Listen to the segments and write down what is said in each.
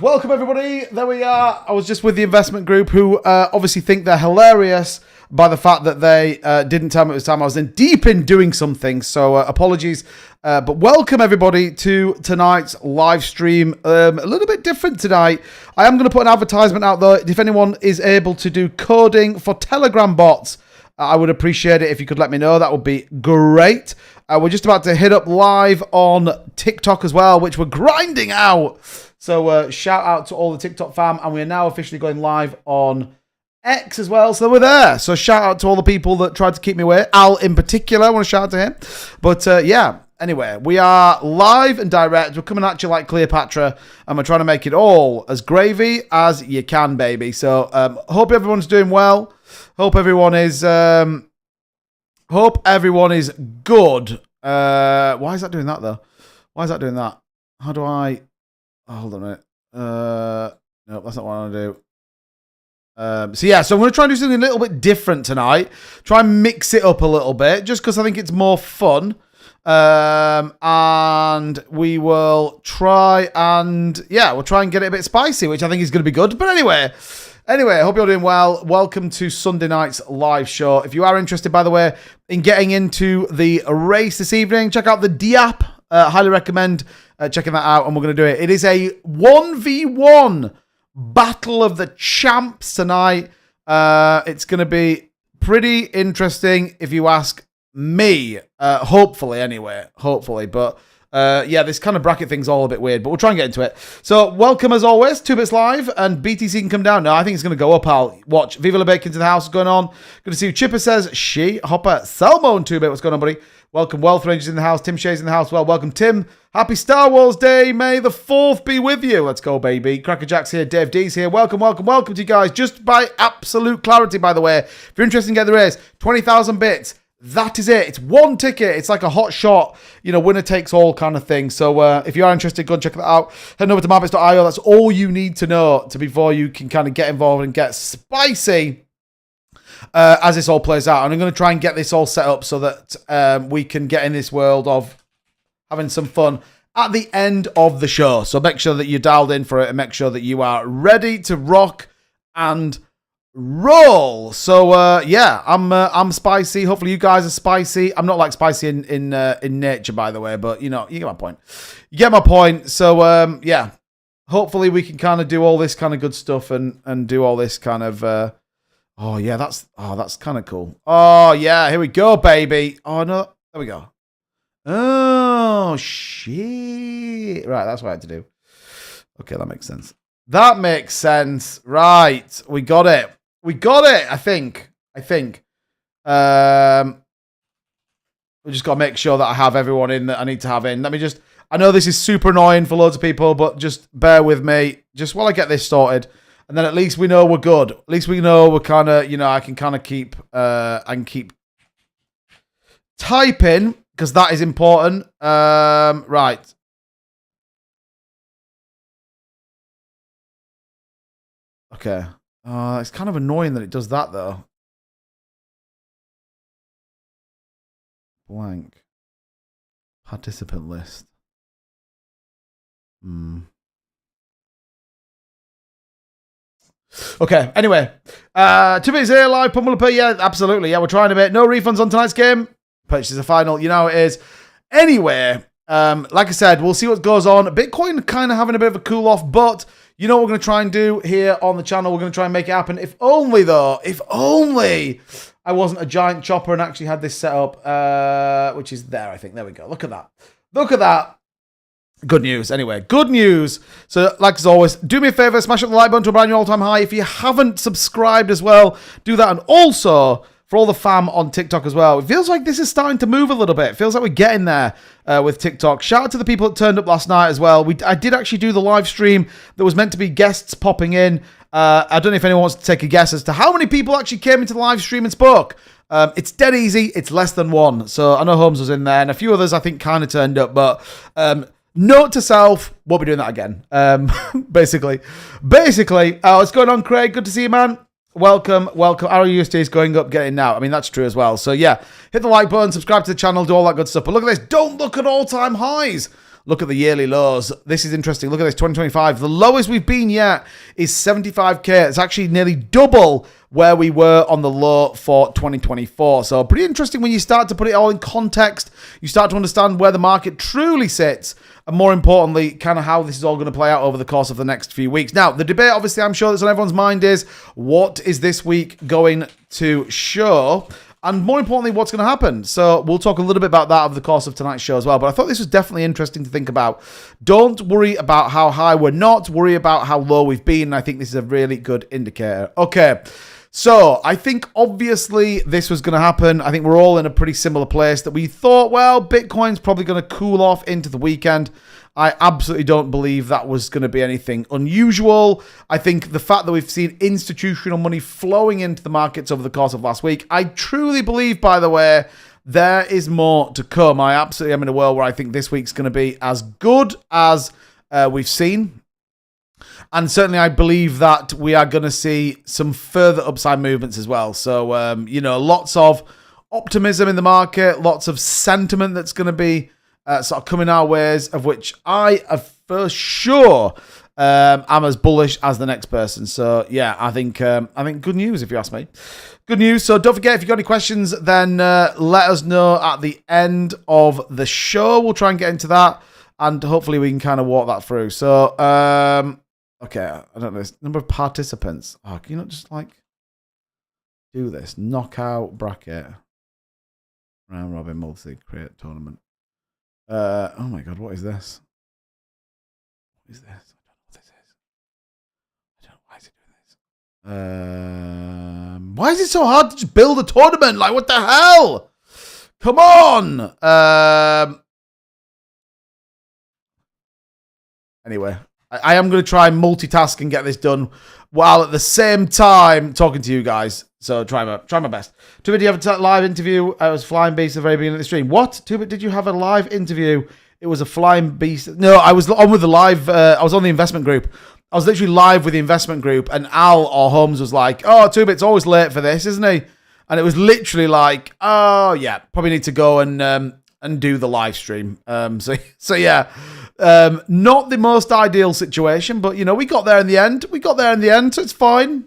Welcome everybody. There we are. I was just with the investment group who obviously think they're hilarious by the fact that they didn't tell me it was time. I was deep in doing something, so apologies. But welcome everybody to tonight's live stream. A little bit different tonight. I am going to put an advertisement out though. If anyone is able to do coding for Telegram bots, I would appreciate it if you could let me know. That would be great. We're just about to hit up live on TikTok as well, which we're grinding out. So shout out to all the TikTok fam. And we are now officially going live on X as well. So we're there. So shout out to all the people that tried to keep me away. Al in particular, I want to shout out to him. But yeah, anyway, we are live and direct. We're coming at you like Cleopatra. And we're trying to make it all as gravy as you can, baby. So hope everyone's doing well. Hope everyone is good. Why is that doing that though? Why is that doing that? How do I? Oh, hold on a minute. No, that's not what I want to do. So yeah, so I'm going to try and do something a little bit different tonight. Try and mix it up a little bit, just because I think it's more fun. And we will try and we'll try and get it a bit spicy, which I think is going to be good. But anyway, I hope you're doing well. Welcome to Sunday night's live show. If you are interested, by the way, in getting into the race this evening, check out the DApp. Highly recommend checking that out, and we're going to do it. It is a 1v1 battle of the champs tonight. It's going to be pretty interesting if you ask me. Hopefully, anyway. Hopefully, but yeah, this kind of bracket thing's all a bit weird, but we'll try and get into it. So, welcome as always, 2bits live, and BTC can come down. No, I think it's going to go up, Al. Watch. Viva La Bacon to the house. What's going on? Good to see you. Chipper says, she. Hopper. Salmon 2bit. What's going on, buddy? Welcome. Wealth Rangers in the house. Tim Shea's in the house. Well, welcome, Tim. Happy Star Wars Day. May the 4th be with you. Let's go, baby. Cracker Jack's here. Dave D's here. Welcome to you guys. Just by absolute clarity, by the way, if you're interested in getting the race, 20,000 bits. That is it. It's one ticket. It's like a hot shot, winner takes all kind of thing. So if you are interested, go and check that out. Head over to Marbits.io. That's all you need to know before you can kind of get involved and get spicy as this all plays out. And I'm going to try and get this all set up so that we can get in this world of having some fun at the end of the show. So make sure that you're dialed in for it and make sure that you are ready to rock and roll. So yeah, I'm spicy. Hopefully you guys are spicy. I'm not like spicy in nature, by the way, but you get my point. You get my point. So yeah, hopefully we can kind of do all this kind of good stuff and do all this kind of oh yeah, that's kind of cool. Oh yeah, here we go, baby. Oh no, there we go. Oh shit. Right, that's what I had to do. Okay, that makes sense. That makes sense. Right, we got it. We got it, I think. We just got to make sure that I have everyone in that I need to have in. I know this is super annoying for loads of people, but just bear with me just while I get this sorted. And then at least we know we're good. At least we know we're kind of, I can kind of keep typing because that is important. Right. Okay. It's kind of annoying that it does that, though. Blank. Participant list. Okay, anyway. 2bits here, live, Pummel Pay. Yeah, absolutely. Yeah, we're trying a bit. No refunds on tonight's game. Purchase a final. You know how it is. Anyway, like I said, we'll see what goes on. Bitcoin kind of having a bit of a cool off, but you know what we're going to try and do here on the channel? We're going to try and make it happen. If only I wasn't a giant chopper and actually had this set up, which is there, I think. There we go. Look at that. Good news. Anyway, good news. So, like as always, do me a favor, smash up the like button to a brand new all-time high. If you haven't subscribed as well, do that. And also, for all the fam on TikTok as well, it feels like this is starting to move a little bit. It feels like we're getting there with TikTok. Shout out to the people that turned up last night as well. I did actually do the live stream that was meant to be guests popping in. I don't know if anyone wants to take a guess as to how many people actually came into the live stream and spoke. It's dead easy. It's less than one. So I know Holmes was in there and a few others I think kind of turned up. But note to self, won't be doing that again. Basically. What's going on, Craig? Good to see you, man. Welcome. RUSD is going up, getting now. I mean, that's true as well. So, yeah, hit the like button, subscribe to the channel, do all that good stuff. But look at this. Don't look at all-time highs. look at the yearly lows. This is interesting. Look at this, 2025. The lowest we've been yet is 75k. It's actually nearly double where we were on the low for 2024. So pretty interesting when you start to put it all in context. You start to understand where the market truly sits, and more importantly, kind of how this is all going to play out over the course of the next few weeks. Now, the debate, obviously, I'm sure that's on everyone's mind is, what is this week going to show? And more importantly, what's going to happen? So we'll talk a little bit about that over the course of tonight's show as well. But I thought this was definitely interesting to think about. Don't worry about how high we're not. Worry about how low we've been. And I think this is a really good indicator. Okay. So I think obviously this was going to happen. I think we're all in a pretty similar place that we thought, well, Bitcoin's probably going to cool off into the weekend. I absolutely don't believe that was going to be anything unusual. I think the fact that we've seen institutional money flowing into the markets over the course of last week, I truly believe, by the way, there is more to come. I absolutely am in a world where I think this week's going to be as good as we've seen. And certainly I believe that we are going to see some further upside movements as well. So, lots of optimism in the market, lots of sentiment that's going to be sort of coming our ways, of which I for sure am as bullish as the next person. So yeah, I think good news if you ask me. Good news. So don't forget, if you've got any questions, then let us know at the end of the show. We'll try and get into that, and hopefully we can kind of walk that through. So okay, I don't know this number of participants. Oh, can you not just like do this knockout bracket, round robin, multi-create tournament? Oh my god, what is this? What is this? I don't know what this is. I don't know why is it doing this. Why is it so hard to just build a tournament? Like, what the hell? Come on. Anyway, I am going to try and multitask and get this done while at the same time talking to you guys. So try my best. Tubit, did you have a live interview? I was Flying Beast at the very beginning of the stream. What? Tubit, did you have a live interview? It was a Flying Beast. No, I was on with the live. I was on the investment group. I was literally live with the investment group, and Al or Holmes was like, "Oh, Tubit's always late for this, isn't he?" And it was literally like, "Oh yeah, probably need to go and do the live stream." So yeah. Not the most ideal situation, but we got there in the end. So it's fine.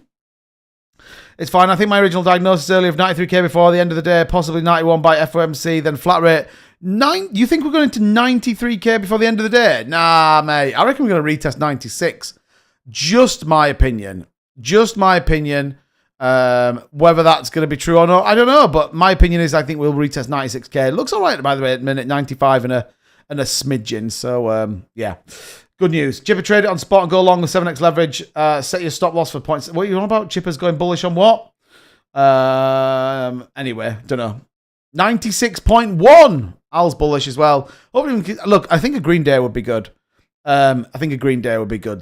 It's fine. I think my original diagnosis earlier of 93k before the end of the day, possibly 91 by FOMC, then flat rate. You think we're going to 93k before the end of the day? Nah, mate. I reckon we're going to retest 96. Just my opinion. Whether that's going to be true or not, I don't know. But my opinion is I think we'll retest 96k. It looks all right, by the way, at minute 95 and a smidgen. So, yeah. Good news. Chipper trade it on spot and go long with 7x leverage. Set your stop loss for points. What are you on about? Chipper's going bullish on what? Anyway, don't know. 96.1. Al's bullish as well. Look, I think a green day would be good.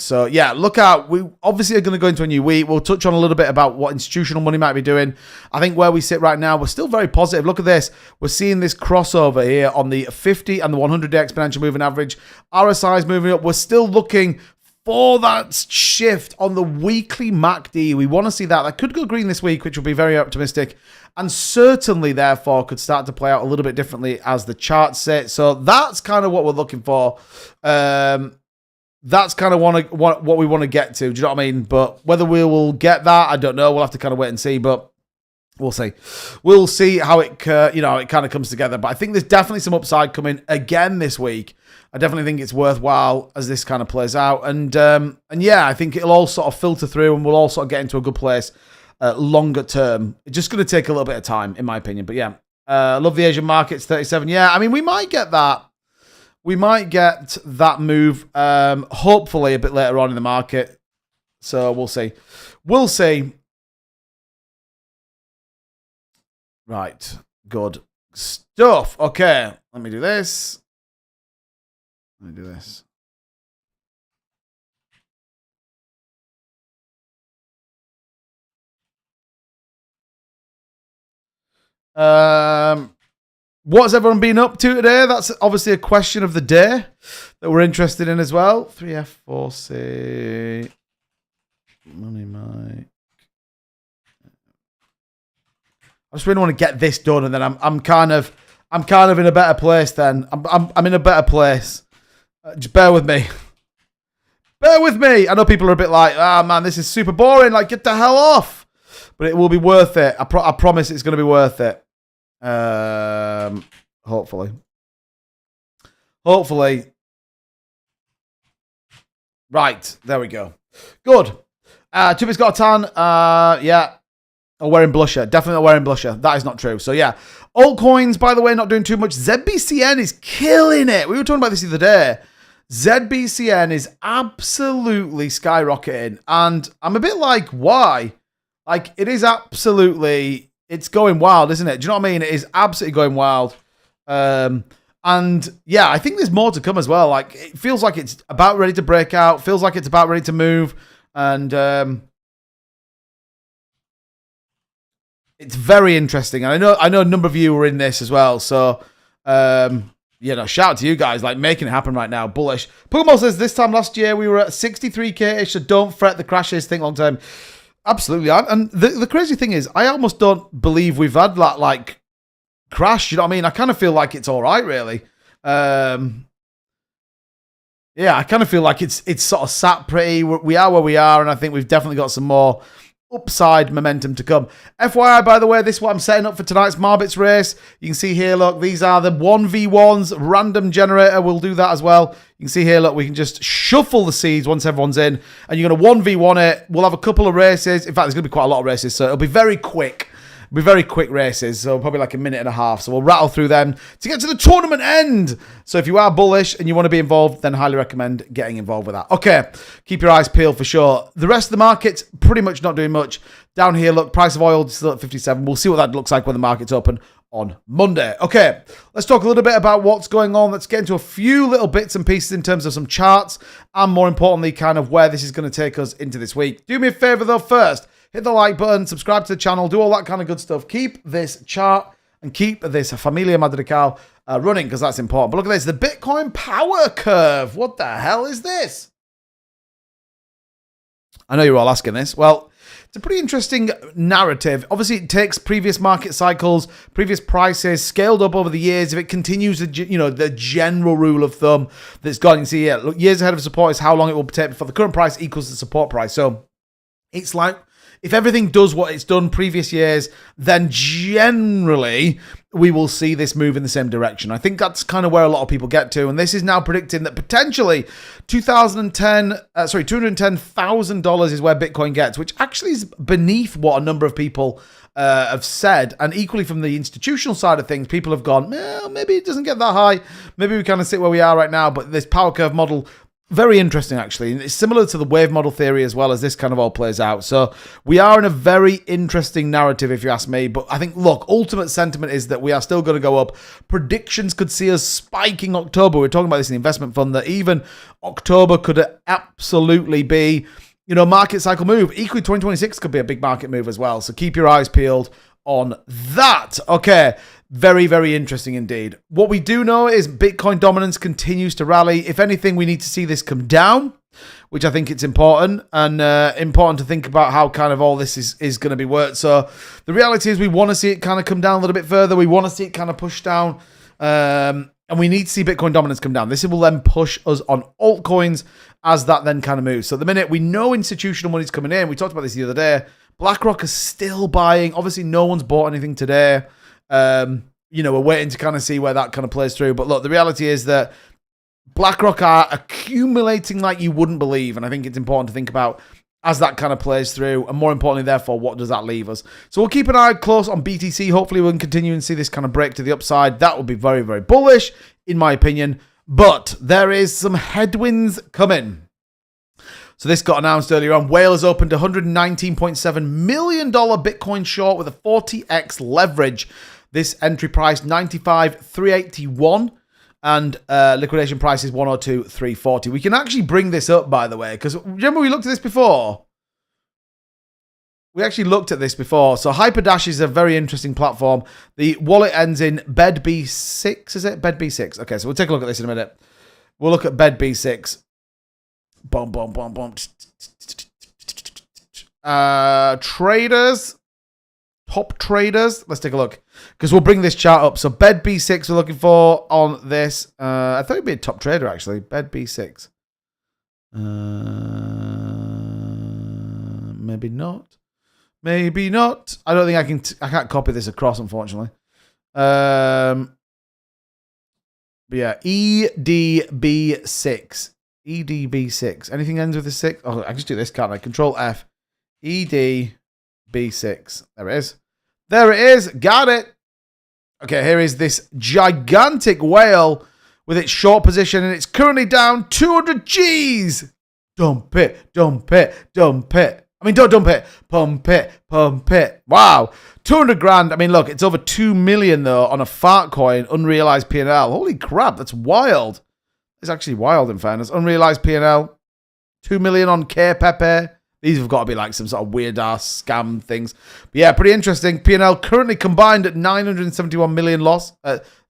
So, yeah, look out. We obviously are going to go into a new week. We'll touch on a little bit about what institutional money might be doing. I think where we sit right now, we're still very positive. Look at this. We're seeing this crossover here on the 50 and the 100-day exponential moving average. RSI is moving up. We're still looking for that shift on the weekly MACD. We want to see that. That could go green this week, which will be very optimistic. And certainly, therefore, could start to play out a little bit differently as the charts sit. So that's kind of what we're looking for. That's kind of what we want to get to. Do you know what I mean? But whether we will get that, I don't know. We'll have to kind of wait and see. But we'll see. We'll see how it kind of comes together. But I think there's definitely some upside coming again this week. I definitely think it's worthwhile as this kind of plays out. And yeah, I think it'll all sort of filter through, and we'll all sort of get into a good place longer term. It's just going to take a little bit of time, in my opinion. But yeah, love the Asian markets, 37. Yeah, I mean, we might get that. We might get that move, hopefully a bit later on in the market. So we'll see. Right. Good stuff. Okay. Let me do this. What's everyone been up to today? That's obviously a question of the day that we're interested in as well. 3F4C Money Mike. I just really want to get this done, and then I'm kind of in a better place. Then I'm in a better place Just bear with me. Bear with me. I know people are a bit like, ah, man, this is super boring. Like, get the hell off. But it will be worth it. I promise it's going to be worth it. Hopefully. Hopefully. Right. There we go. Good. Chippy's got a tan. Yeah. I'm wearing blusher. Definitely not wearing blusher. That is not true. So, yeah. Altcoins, by the way, not doing too much. ZBCN is killing it. We were talking about this the other day. ZBCN is absolutely skyrocketing. And I'm a bit like, why? Like, it is absolutely, it's going wild, isn't it? Do you know what I mean? It is absolutely going wild. And yeah, I think there's more to come as well. Like, it feels like it's about ready to break out. Feels like it's about ready to move. And it's very interesting. And I know a number of you were in this as well. So, you know, shout out to you guys, like making it happen right now. Bullish. Pugamo says this time last year we were at 63k-ish, so don't fret the crashes. Think long term. Absolutely. And the crazy thing is, I almost don't believe we've had that like crash. You know what I mean? I kind of feel like it's all right, really. Yeah, I kind of feel like it's sort of sat pretty. We are where we are, and I think we've definitely got some more upside momentum to come. FYI, by the way, this is what I'm setting up for tonight's Marbits race. You can see here, look, these are the 1v1s, random generator. We'll do that as well. You can see here, look, we can just shuffle the seeds once everyone's in, and you're going to 1v1 it. We'll have a couple of races. In fact, there's going to be quite a lot of races, so it'll be very quick. It'll be very quick races, so probably like a minute and a half. So we'll rattle through them to get to the tournament end. So if you are bullish and you want to be involved, then highly recommend getting involved with that. Okay, keep your eyes peeled for sure. The rest of the market's pretty much not doing much. Down here, look, price of oil is still at 57. We'll see what that looks like when the market's open on Monday. Okay, let's talk a little bit about what's going on. Let's get into a few little bits and pieces in terms of some charts and more importantly, kind of where this is going to take us into this week. Do me a favor though first. Hit the like button, subscribe to the channel, do all that kind of good stuff. Keep this chart and keep this Familia Madrigal running because that's important. But look at this, the Bitcoin power curve. What the hell is this? I know you're all asking this. Well, it's a pretty interesting narrative. Obviously, it takes previous market cycles, previous prices, scaled up over the years. If it continues, the general rule of thumb that's gone, you can see, yeah, look, years ahead of support is how long it will take before the current price equals the support price. So it's like, if everything does what it's done previous years, then generally we will see this move in the same direction. I think that's kind of where a lot of people get to. And this is now predicting that potentially $210,000 is where Bitcoin gets, which actually is beneath what a number of people have said. And equally from the institutional side of things, people have gone, well, maybe it doesn't get that high. Maybe we kind of sit where we are right now. But this power curve model, very interesting, actually. And it's similar to the wave model theory as well as this kind of all plays out. So we are in a very interesting narrative, if you ask me. But I think, look, ultimate sentiment is that we are still going to go up. Predictions could see us spiking October. We're talking about this in the investment fund, that even October could absolutely be, market cycle move. Equally, 2026 could be a big market move as well. So keep your eyes peeled on that. Okay. Very, very interesting indeed. What we do know is Bitcoin dominance continues to rally. If anything, we need to see this come down, which I think it's important, and important to think about how kind of all this is going to be worked. So the reality is we want to see it kind of come down a little bit further. We want to see it kind of push down, and we need to see Bitcoin dominance come down. This will then push us on altcoins as that then kind of moves. So at the minute, we know institutional money's coming in. We talked about this the other day. BlackRock is still buying. Obviously, no one's bought anything today. We're waiting to kind of see where that kind of plays through. But look, the reality is that BlackRock are accumulating like you wouldn't believe. And I think it's important to think about as that kind of plays through. And more importantly, therefore, what does that leave us? So we'll keep an eye close on BTC. Hopefully we can continue and see this kind of break to the upside. That would be very, very bullish, in my opinion. But there is some headwinds coming. So this got announced earlier on. Whale opened $119.7 million Bitcoin short with a 40x leverage. This entry price, $95,381, and liquidation price is $102,340. We can actually bring this up, by the way, because remember we looked at this before? We actually looked at this before. So Hyperdash is a very interesting platform. The wallet ends in BEDB6, is it? BEDB6. Okay, so we'll take a look at this in a minute. We'll look at BEDB6. Boom, boom, boom, boom. Traders. top traders. Let's take a look because we'll bring this chart up. So bed B6 we're looking for on this. I thought it'd be a top trader actually. Bed B6. Maybe not. Maybe not. I don't think I can't copy this across, unfortunately. But yeah, EDB6. EDB6. Anything ends with a 6? Oh, I can just do this, can't I? Control F. EDB6. There it is. There it is. Got it. Okay, here is this gigantic whale with its short position, and it's currently down 200 G's. Dump it. Dump it. Dump it. I mean, don't dump it. Pump it. Pump it. Wow. 200 grand. I mean, look, it's over 2 million, though, on a fart coin, unrealized P&L. Holy crap, that's wild. It's actually wild, in fairness. Unrealized P&L. 2 million on K-Pepe. These have got to be like some sort of weird-ass scam things. But yeah, pretty interesting. P&L currently combined at 971 million loss.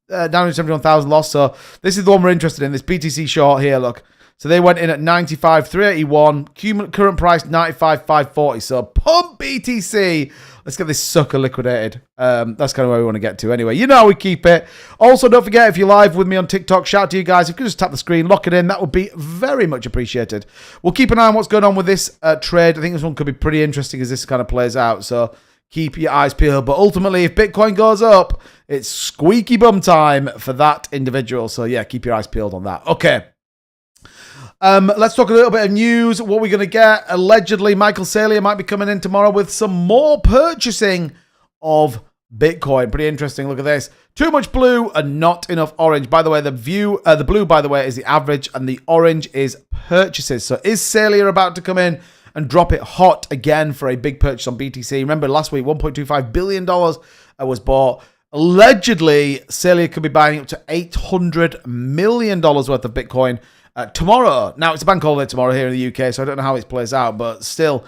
971,000 loss. So this is the one we're interested in. This BTC short here, look. So they went in at 95,381. Current price 95,540. So pump BTC. Let's get this sucker liquidated. That's kind of where we want to get to. Anyway, you know how we keep it. Also, don't forget, if you're live with me on TikTok, shout out to you guys. If you could just tap the screen, lock it in, that would be very much appreciated. We'll keep an eye on what's going on with this trade. I think this one could be pretty interesting as this kind of plays out. So keep your eyes peeled. But ultimately, if Bitcoin goes up, it's squeaky bum time for that individual. So yeah, keep your eyes peeled on that. Okay. Let's talk a little bit of news. What we're going to get. Allegedly, Michael Saylor might be coming in tomorrow with some more purchasing of Bitcoin. Pretty interesting. Look at this. Too much blue and not enough orange. By the way, the blue, by the way, is the average and the orange is purchases. So is Saylor about to come in and drop it hot again for a big purchase on BTC? Remember last week, $1.25 billion was bought. Allegedly, Saylor could be buying up to $800 million worth of Bitcoin tomorrow. Now, it's a bank holiday tomorrow here in the UK, so I don't know how it plays out, but still,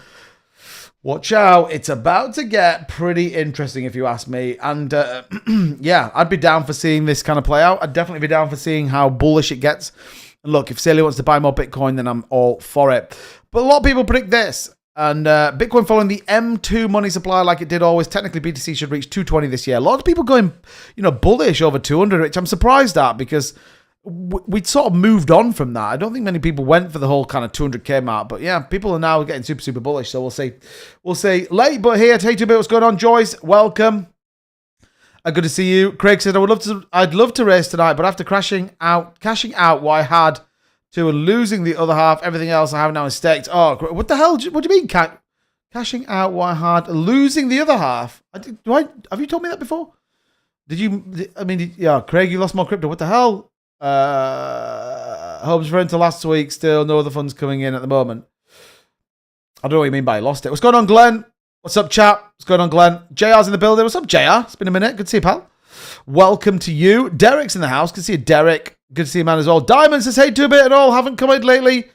watch out. It's about to get pretty interesting, if you ask me. And yeah, I'd be down for seeing this kind of play out. I'd definitely be down for seeing how bullish it gets. And look, if Saylor wants to buy more Bitcoin, then I'm all for it. But a lot of people predict this. And Bitcoin following the M2 money supply like it did always. Technically, BTC should reach 220 this year. A lot of people going, bullish over 200, which I'm surprised at because we'd sort of moved on from that. I don't think many people went for the whole kind of 200k mark, but yeah, people are now getting super, super bullish. So we'll see. We'll see. Late, but here. Take 2 bit. What's going on, Joyce? Welcome. Good to see you. Craig said, I'd love to race tonight, but after cashing out what I had to and losing the other half, everything else I have now is staked. Oh, what the hell? What do you mean, cashing out what I had, losing the other half? Have you told me that before? Did you? I mean, yeah, Craig, you lost more crypto. What the hell? Hope's referring to last week. Still no other funds coming in at the moment. I don't know what you mean by lost it. What's going on, Glenn? What's up, chat? What's going on, Glenn? JR's in the building. What's up, JR? It's been a minute. Good to see you, pal. Welcome to you. Derek's in the house. Good to see you, Derek. Good to see you, man, as well. Diamond says, hey, 2 bit at all. Haven't come in lately.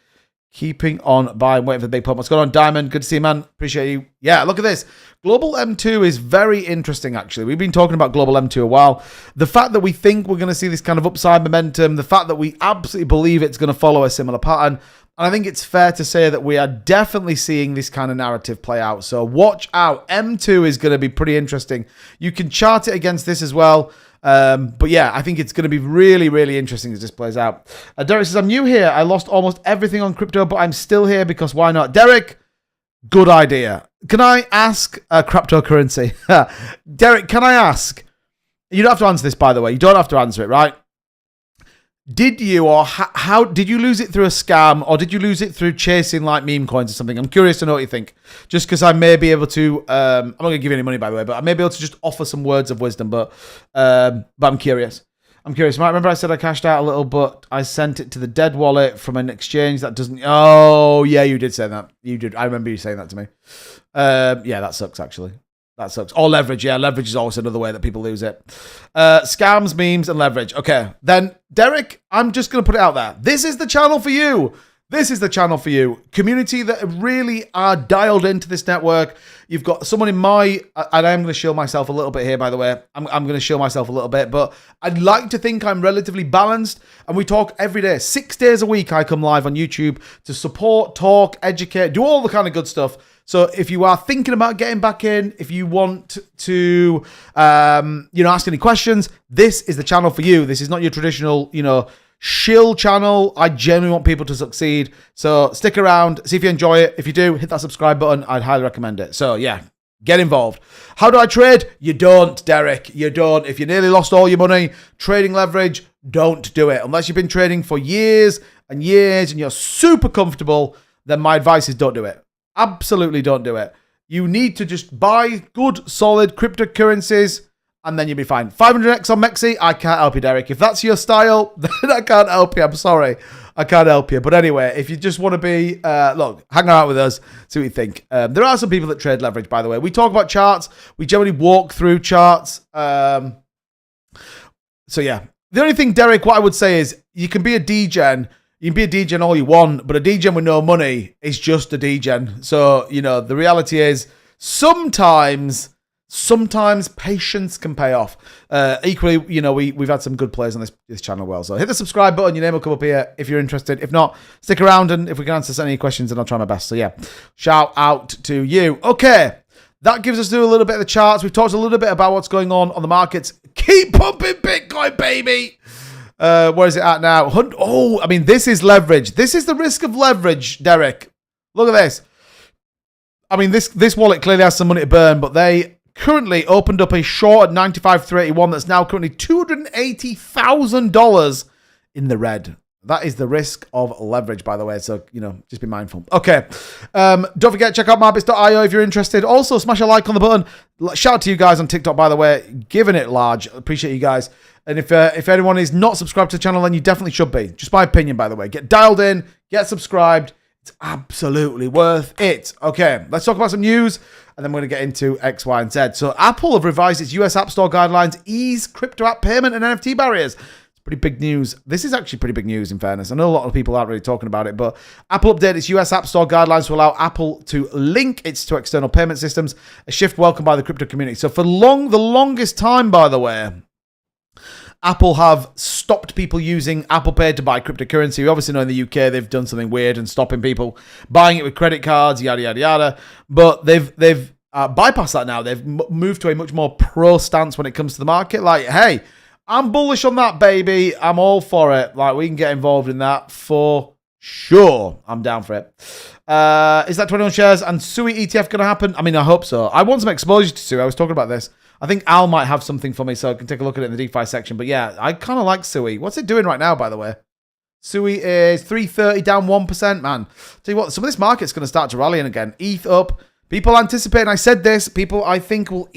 Keeping on buying, waiting for the big pump. What's going on, Diamond? Good to see you, man. Appreciate you. Yeah, look at this. Global M2 is very interesting, actually. We've been talking about Global M2 a while. The fact that we think we're going to see this kind of upside momentum, the fact that we absolutely believe it's going to follow a similar pattern, and I think it's fair to say that we are definitely seeing this kind of narrative play out. So watch out. M2 is going to be pretty interesting. You can chart it against this as well. But yeah, I think it's going to be really, really interesting as this plays out. Derek says, I'm new here. I lost almost everything on crypto, but I'm still here because why not? Derek, good idea. Can I ask cryptocurrency? Derek, can I ask? You don't have to answer this, by the way. You don't have to answer it, right? Did you or how did you lose it through a scam or did you lose it through chasing like meme coins or something? I'm curious to know what you think. Just because I may be able to, I'm not going to give you any money, by the way, but I may be able to just offer some words of wisdom. But I'm curious. I'm curious. Remember I said I cashed out a little, but I sent it to the dead wallet from an exchange that doesn't. Oh, yeah, you did say that. You did. I remember you saying that to me. Yeah, that sucks, actually. That sucks. Or leverage. Yeah, leverage is always another way that people lose it. Scams, memes, and leverage. Okay, then, Derek, I'm just going to put it out there. This is the channel for you. This is the channel for you. Community that really are dialed into this network. You've got someone in my... And I'm going to show myself a little bit here, by the way. I'm going to show myself a little bit. But I'd like to think I'm relatively balanced. And we talk every day. 6 days a week I come live on YouTube to support, talk, educate, do all the kind of good stuff. So if you are thinking about getting back in, if you want to, ask any questions, this is the channel for you. This is not your traditional, shill channel. I genuinely want people to succeed. So stick around, see if you enjoy it. If you do, hit that subscribe button. I'd highly recommend it. So yeah, get involved. How do I trade? You don't, Derek. You don't. If you nearly lost all your money trading leverage, don't do it. Unless you've been trading for years and years and you're super comfortable, then my advice is don't do it. Absolutely don't do it. You need to just buy good, solid cryptocurrencies and then you'll be fine. 500x on MEXC, I can't help you, Derek. If that's your style, then I can't help you. I'm sorry. I can't help you. But anyway, if you just want to be, look, hang out with us, see what you think. There are some people that trade leverage, by the way. We talk about charts. We generally walk through charts. So yeah. The only thing, Derek, what I would say is you can be a degen. You can be a degen all you want, but a degen with no money is just a degen. So, the reality is sometimes patience can pay off. Equally, we've had some good plays on this channel well. So hit the subscribe button. Your name will come up here if you're interested. If not, stick around, and if we can answer any questions, then I'll try my best. So yeah, shout out to you. Okay, that gives us to do a little bit of the charts. We've talked a little bit about what's going on the markets. Keep pumping Bitcoin, baby. Where is it at now? This is leverage. This is the risk of leverage, Derek. Look at this. This wallet clearly has some money to burn, but they currently opened up a short at 95.381 that's now currently $280,000 in the red. That is the risk of leverage, by the way. So, just be mindful. Okay. Don't forget, check out Marbits.io if you're interested. Also, smash a like on the button. Shout out to you guys on TikTok, by the way. Giving it large. Appreciate you guys. And if anyone is not subscribed to the channel, then you definitely should be. Just my opinion, by the way. Get dialed in. Get subscribed. It's absolutely worth it. Okay, let's talk about some news, and then we're going to get into X, Y, and Z. So Apple have revised its US App Store guidelines, ease crypto app payment and NFT barriers. It's pretty big news. This is actually pretty big news, in fairness. I know a lot of people aren't really talking about it, but Apple updated its US App Store guidelines to allow Apple to link its to external payment systems, a shift welcomed by the crypto community. So for the longest time, by the way, Apple have stopped people using Apple Pay to buy cryptocurrency. We obviously know in the UK they've done something weird and stopping people buying it with credit cards, yada, yada, yada. But they've bypassed that now. They've moved to a much more pro stance when it comes to the market. Like, hey, I'm bullish on that, baby. I'm all for it. Like, we can get involved in that for sure. I'm down for it. Is that 21 shares and SUI ETF going to happen? I hope so. I want some exposure to SUI. I was talking about this. I think Al might have something for me, so I can take a look at it in the DeFi section. But yeah, I kind of like SUI. What's it doing right now, by the way? SUI is 330, down 1%, man. Tell you what, some of this market's going to start to rally in again. ETH up. People anticipate, and I said this, people I think will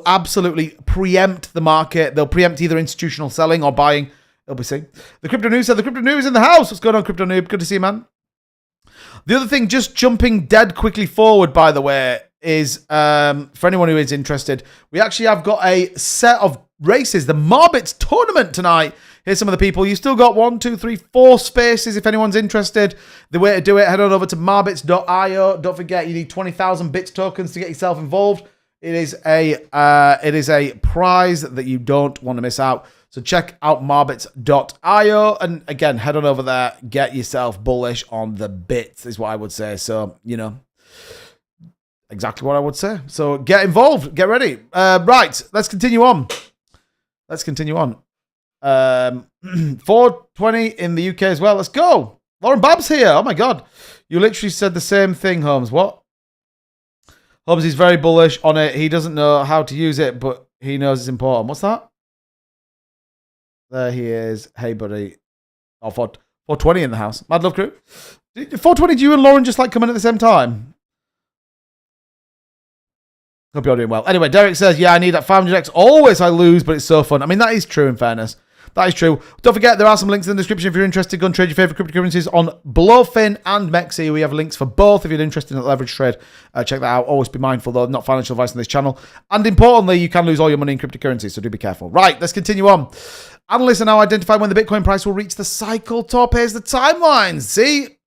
absolutely preempt the market. They'll preempt either institutional selling or buying. LBC. The Crypto News said, the Crypto News in the house. What's going on, Crypto Noob? Good to see you, man. The other thing, just jumping dead quickly forward, by the way, is for anyone who is interested, we actually have got a set of races, the Marbits tournament tonight. Here's some of the people. You've still got 1, 2, 3, 4 spaces if anyone's interested. The way to do it, head on over to Marbits.io. Don't forget, you need 20,000 BITZ tokens to get yourself involved. It is a prize that you don't want to miss out. So check out Marbits.io. And again, head on over there. Get yourself bullish on the bits is what I would say. So, exactly what I would say. So get involved. Get ready. Right. Let's continue on. 420 in the UK as well. Let's go. Lauren Babs here. Oh, my God. You literally said the same thing, Holmes. What? Holmes is very bullish on it. He doesn't know how to use it, but he knows it's important. What's that? There he is. Hey, buddy. Oh, 420 in the house. Mad Love Crew. 420, do you and Lauren just like come in at the same time? Hope you're doing well. Anyway, Derek says, yeah, I need that 500x. Always I lose, but it's so fun. That is true in fairness. That is true. Don't forget, there are some links in the description if you're interested. Go and trade your favorite cryptocurrencies on BLOFIN and MEXC. We have links for both if you're interested in a leverage trade. Check that out. Always be mindful, though, not financial advice on this channel. And importantly, you can lose all your money in cryptocurrency, so do be careful. Right, let's continue on. Analysts are now identifying when the Bitcoin price will reach the cycle top. Here's the timelines. See?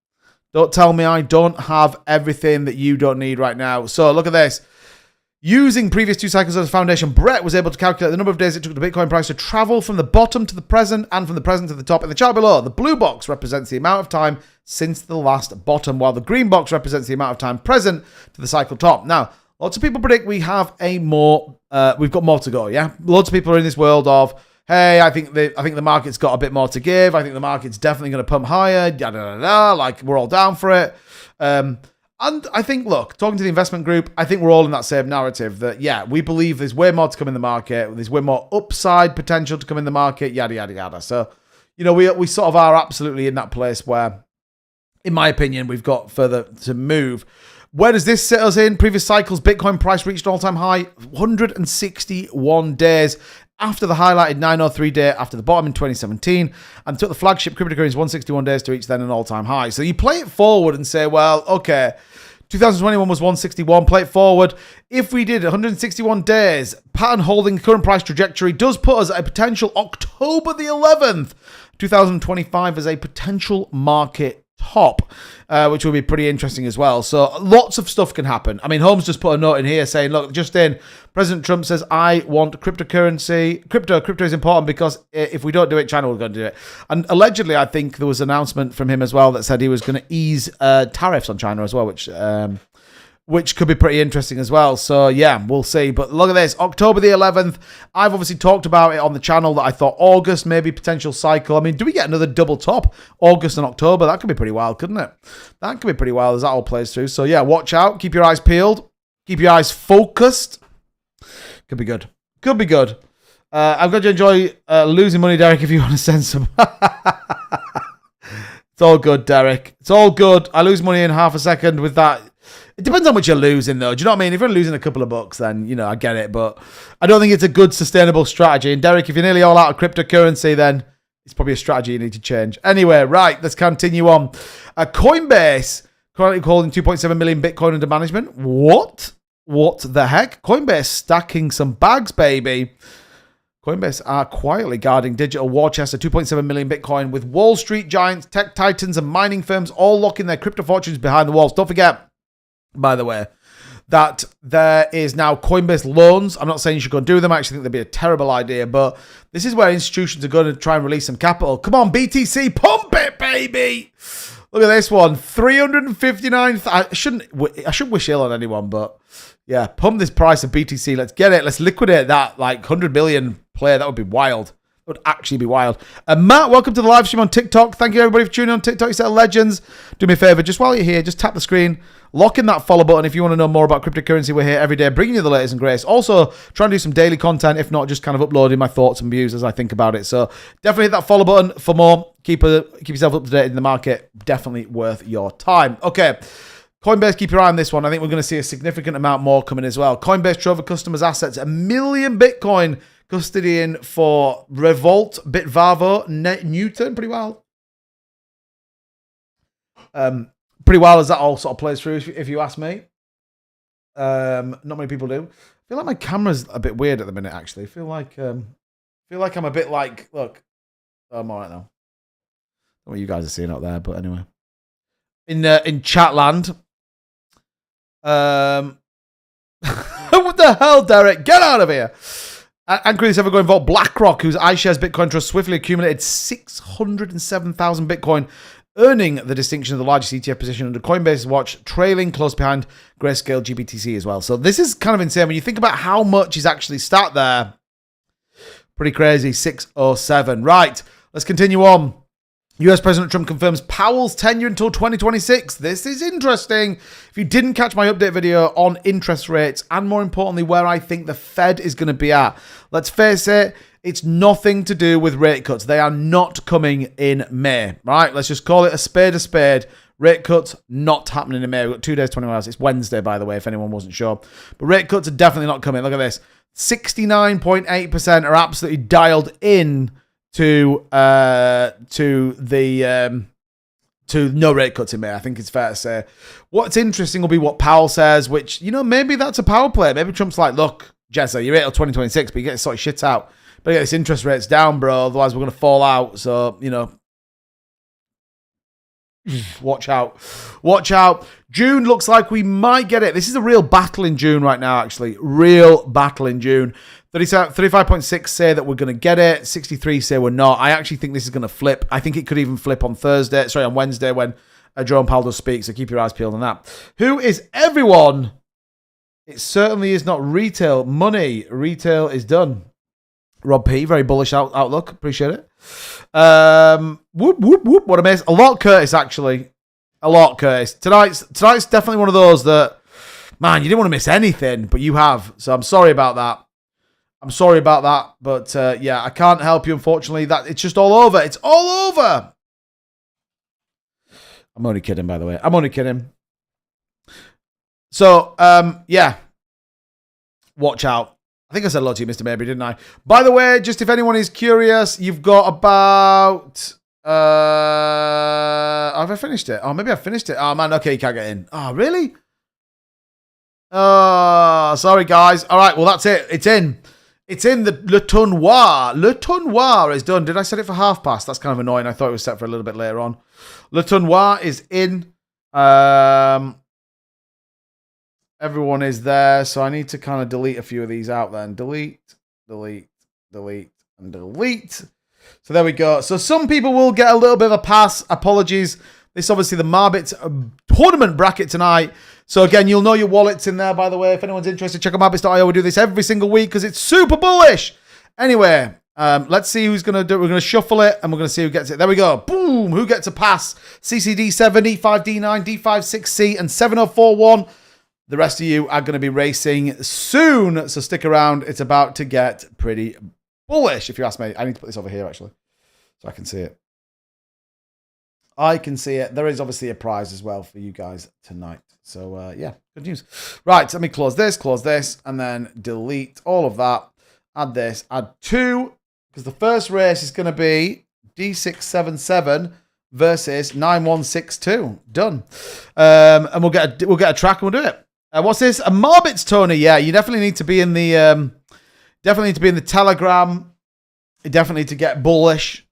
Don't tell me I don't have everything that you don't need right now. So look at this. Using previous 2 cycles as a foundation, Brett was able to calculate the number of days it took the Bitcoin price to travel from the bottom to the present and from the present to the top. In the chart below, the blue box represents the amount of time since the last bottom, while the green box represents the amount of time present to the cycle top. Now, lots of people predict we have we've got more to go, yeah? Lots of people are in this world of, hey, I think the market's got a bit more to give. I think the market's definitely going to pump higher, like we're all down for it. And I think, look, talking to the investment group, I think we're all in that same narrative that, yeah, we believe there's way more to come in the market. There's way more upside potential to come in the market, yada, yada, yada. So, we sort of are absolutely in that place where, in my opinion, we've got further to move. Where does this set us in? Previous cycles, Bitcoin price reached an all-time high, 161 days after the highlighted 903 day after the bottom in 2017, and took the flagship cryptocurrency 161 days to reach then an all-time high. So you play it forward and say, well, okay, 2021 was 161, play it forward. If we did 161 days, pattern holding current price trajectory does put us at a potential October the 11th, 2025 as a potential market top, which will be pretty interesting as well. So lots of stuff can happen. I mean, Holmes just put a note in here saying, look, just in, President Trump says, I want cryptocurrency. Crypto is important because if we don't do it, China will go and do it. And allegedly, I think there was an announcement from him as well that said he was going to ease tariffs on China as well, which could be pretty interesting as well. So, yeah, we'll see. But look at this, October the 11th. I've obviously talked about it on the channel that I thought August, maybe potential cycle. I mean, do we get another double top, August and October? That could be pretty wild, couldn't it? That could be pretty wild as that all plays through. So, yeah, watch out. Keep your eyes peeled. Keep your eyes focused. Could be good. Could be good. I'm going to enjoy losing money, Derek, if you want to send some. It's all good, Derek. It's all good. I lose money in half a second with that. It depends how much you're losing, though. Do you know what I mean? If you're losing a couple of bucks, then, I get it. But I don't think it's a good, sustainable strategy. And, Derek, if you're nearly all out of cryptocurrency, then it's probably a strategy you need to change. Anyway, right, let's continue on. Coinbase currently holding 2.7 million Bitcoin under management. What? What the heck? Coinbase stacking some bags, baby. Coinbase are quietly guarding digital war chest of 2.7 million Bitcoin with Wall Street giants, tech titans, and mining firms all locking their crypto fortunes behind the walls. Don't forget, by the way, that there is now Coinbase loans. I'm not saying you should go and do them. I actually think they'd be a terrible idea, but this is where institutions are going to try and release some capital. Come on, BTC, pump it, baby. Look at this one, 359. I shouldn't wish ill on anyone, but yeah, pump this price of BTC. Let's get it. Let's liquidate that like 100 billion player. That would be wild. It would actually be wild. Matt, welcome to the live stream on TikTok. Thank you, everybody, for tuning on TikTok. You set legends. Do me a favor, just while you're here, just tap the screen, lock in that follow button if you want to know more about cryptocurrency. We're here every day, bringing you the latest and greatest. Also, trying to do some daily content, if not just kind of uploading my thoughts and views as I think about it. So definitely hit that follow button for more. Keep yourself up to date in the market. Definitely worth your time. Okay. Coinbase, keep your eye on this one. I think we're going to see a significant amount more coming as well. Coinbase Trove customers' assets, 1 million Bitcoin custodying for Revolt, Bitvavo, Newton. Pretty wild. Pretty wild as that all sort of plays through, if you ask me. Not many people do. I feel like my camera's a bit weird at the minute, actually. I feel like I'm a bit like, look, I'm all right now. I don't know what you guys are seeing out there, but anyway. In Chatland. What the hell, Derek? Get out of here. Anchor this ever-going vault, BlackRock, whose iShares Bitcoin Trust swiftly accumulated 607,000 Bitcoin, earning the distinction of the largest ETF position under Coinbase's watch, trailing close behind Grayscale GBTC as well. So this is kind of insane. When you think about how much is actually sat there, pretty crazy, 607. Right, let's continue on. US President Trump confirms Powell's tenure until 2026. This is interesting. If you didn't catch my update video on interest rates and more importantly, where I think the Fed is going to be at, let's face it, it's nothing to do with rate cuts. They are not coming in May, right? Let's just call it a spade a spade. Rate cuts not happening in May. We've got 2 days, 21 hours. It's Wednesday, by the way, if anyone wasn't sure. But rate cuts are definitely not coming. Look at this. 69.8% are absolutely dialed in to no rate cuts in May. I think it's fair to say. What's interesting will be what Powell says, which, maybe that's a power play. Maybe Trump's like, look, Jessa, you're 8 till 2026, but you get to sort of shit out. But get this interest rates down, bro. Otherwise, we're going to fall out. So, Watch out. Watch out. June looks like we might get it. This is a real battle in June right now, actually. Real battle in June. 35.6 say that we're going to get it. 63 say we're not. I actually think this is going to flip. I think it could even flip on Wednesday when Jerome Powell does speak. So keep your eyes peeled on that. Who is everyone? It certainly is not retail. Money. Retail is done. Rob P, very bullish outlook. Appreciate it. Whoop, whoop, whoop. What a mess. A lot, Curtis, actually. A lot, Curtis. Tonight's definitely one of those that, man, you didn't want to miss anything, but you have. So I'm sorry about that. But yeah, I can't help you, unfortunately. That it's just all over. It's all over. I'm only kidding, by the way. I'm only kidding. So, yeah. Watch out. I think I said hello to you, Mr. Mayberry, didn't I? By the way, just if anyone is curious, you've got about... have I finished it? Oh, maybe I finished it. Oh, man, okay, you can't get in. Oh, really? Oh, sorry, guys. All right, well, that's it. It's in. It's in the Le Tournoir. Le Tournoir is done. Did I set it for half past? That's kind of annoying. I thought it was set for a little bit later on. Le Tournoir is in. Everyone is there. So I need to kind of delete a few of these out then. Delete, delete, delete, and delete. So there we go. So some people will get a little bit of a pass. Apologies. This is obviously the Marbits tournament bracket tonight. So again, you'll know your wallet's in there, by the way. If anyone's interested, check out Marbits.io. We do this every single week because it's super bullish. Anyway, let's see who's going to do it. We're going to shuffle it, and we're going to see who gets it. There we go. Boom. Who gets a pass? CCD7, E5D9, D56C, and 7041. The rest of you are going to be racing soon, so stick around. It's about to get pretty bullish, if you ask me. I need to put this over here, actually, so I can see it. I can see it. There is obviously a prize as well for you guys tonight. So, yeah, good news. Right, let me close this, and then delete all of that. Add this. Add 2, because the first race is going to be D677 versus 9162. Done. And we'll get a track and we'll do it. What's this? A Marbits, Tony. Yeah, you definitely need to be in the Telegram. You definitely need to get bullish.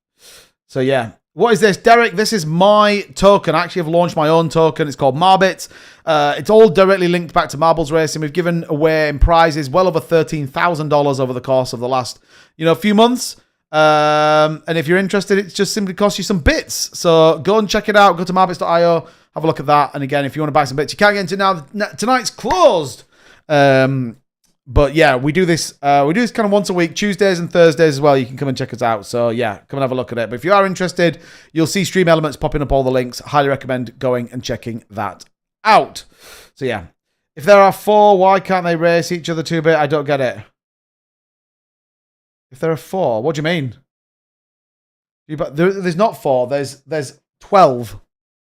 So, yeah. What is this? Derek, this is my token. I actually have launched my own token. It's called Marbits. It's all directly linked back to marbles racing. We've given away in prizes well over $13,000 over the course of the last, few months. And if you're interested, it just simply costs you some bits. So go and check it out. Go to Marbits.io. Have a look at that. And again, if you want to buy some bits, you can't get into it now. Tonight's closed. But yeah, we do this kind of once a week, Tuesdays and Thursdays as well. You can come and check us out. So yeah, come and have a look at it. But if you are interested, you'll see Stream Elements popping up all the links. Highly recommend going and checking that out. So yeah, if there are 4, why can't they race each other 2-bit? I don't get it. If there are 4, what do you mean? There's not 4. There's 12.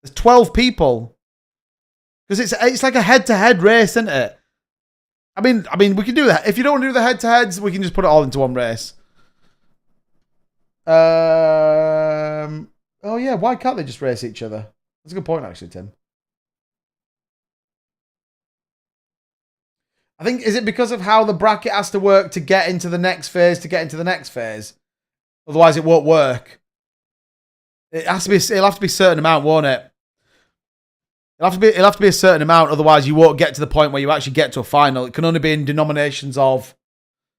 There's 12 people. Because it's like a head-to-head race, isn't it? I mean, we can do that. If you don't want to do the head-to-heads, we can just put it all into one race. Oh, yeah. Why can't they just race each other? That's a good point, actually, Tim. I think, is it because of how the bracket has to work to get into the next phase, Otherwise, it won't work. It'll have to be a certain amount, won't it? It'll have to be a certain amount, otherwise you won't get to the point where you actually get to a final. It can only be in denominations of...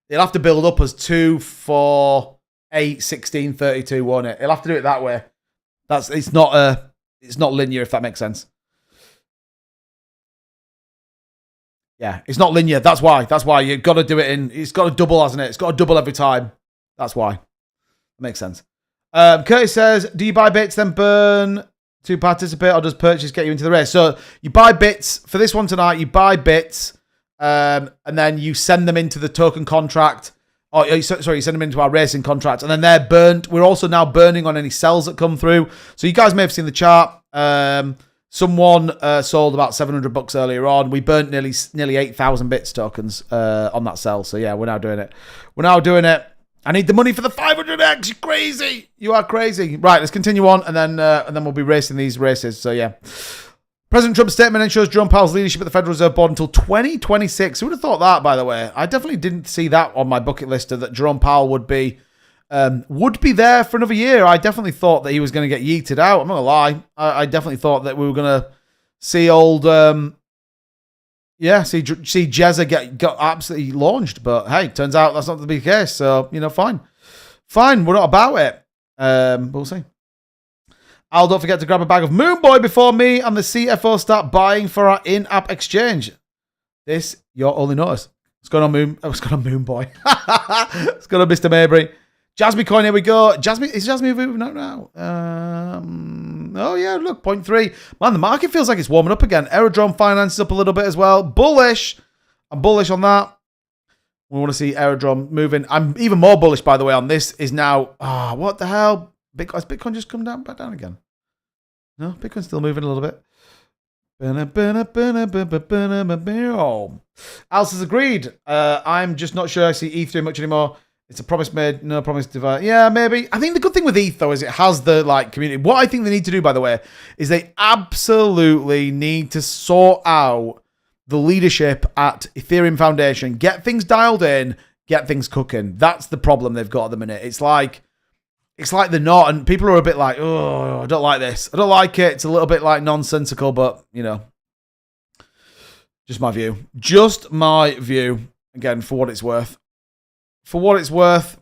It'll have to build up as 2, 4, 8, 16, 32, won't it? It'll have to do it that way. It's not linear, if that makes sense. Yeah, it's not linear. That's why you've got to do it in... It's got to double, hasn't it? It's got to double every time. That's why. Makes sense. Curtis says, do you buy bits, then burn to participate, or does purchase get you into the race? So you buy bits for this one tonight. You buy bits, and then you send them into the token contract. You send them into our racing contract, and then they're burnt. We're also now burning on any sells that come through. So you guys may have seen the chart. Someone sold about $700 earlier on. We burnt nearly 8,000 bits tokens on that sell. So yeah, we're now doing it. I need the money for the 500x. You're crazy. You are crazy. Right, let's continue on, and then we'll be racing these races. So yeah. President Trump's statement ensures Jerome Powell's leadership at the Federal Reserve Board until 2026. Who would have thought that, by the way? I definitely didn't see that on my bucket list that Jerome Powell would be would be there for another year. I definitely thought that he was going to get yeeted out. I'm not going to lie. I definitely thought that we were going to see old, see Jezza got absolutely launched. But hey, turns out that's not the big case. So, fine. Fine, we're not about it. But we'll see. Al, don't forget to grab a bag of Moon Boy before me and the CFO start buying for our in-app exchange. This, your only notice. What's going on, Moon? What's going on, Moon Boy? What's going on, Mr. Mabry? Jasmine coin, here we go. Is Jasmine moving out now? Oh, yeah, look, 0.3. Man, the market feels like it's warming up again. Aerodrome Finance is up a little bit as well. Bullish. I'm bullish on that. We want to see Aerodrome moving. I'm even more bullish, by the way, on this is now. What the hell? Has Bitcoin just come back down again? No, Bitcoin's still moving a little bit. Alice has agreed. I'm just not sure I see ETH doing much anymore. It's a promise made, no promise divide. Yeah, maybe. I think the good thing with ETH, though, is it has the community. What I think they need to do, by the way, is they absolutely need to sort out the leadership at Ethereum Foundation. Get things dialed in, get things cooking. That's the problem they've got at the minute. It's like they're not, and people are a bit like, oh, I don't like this. I don't like it. It's a little bit nonsensical, but, just my view. Just my view. Again, for what it's worth. For what it's worth.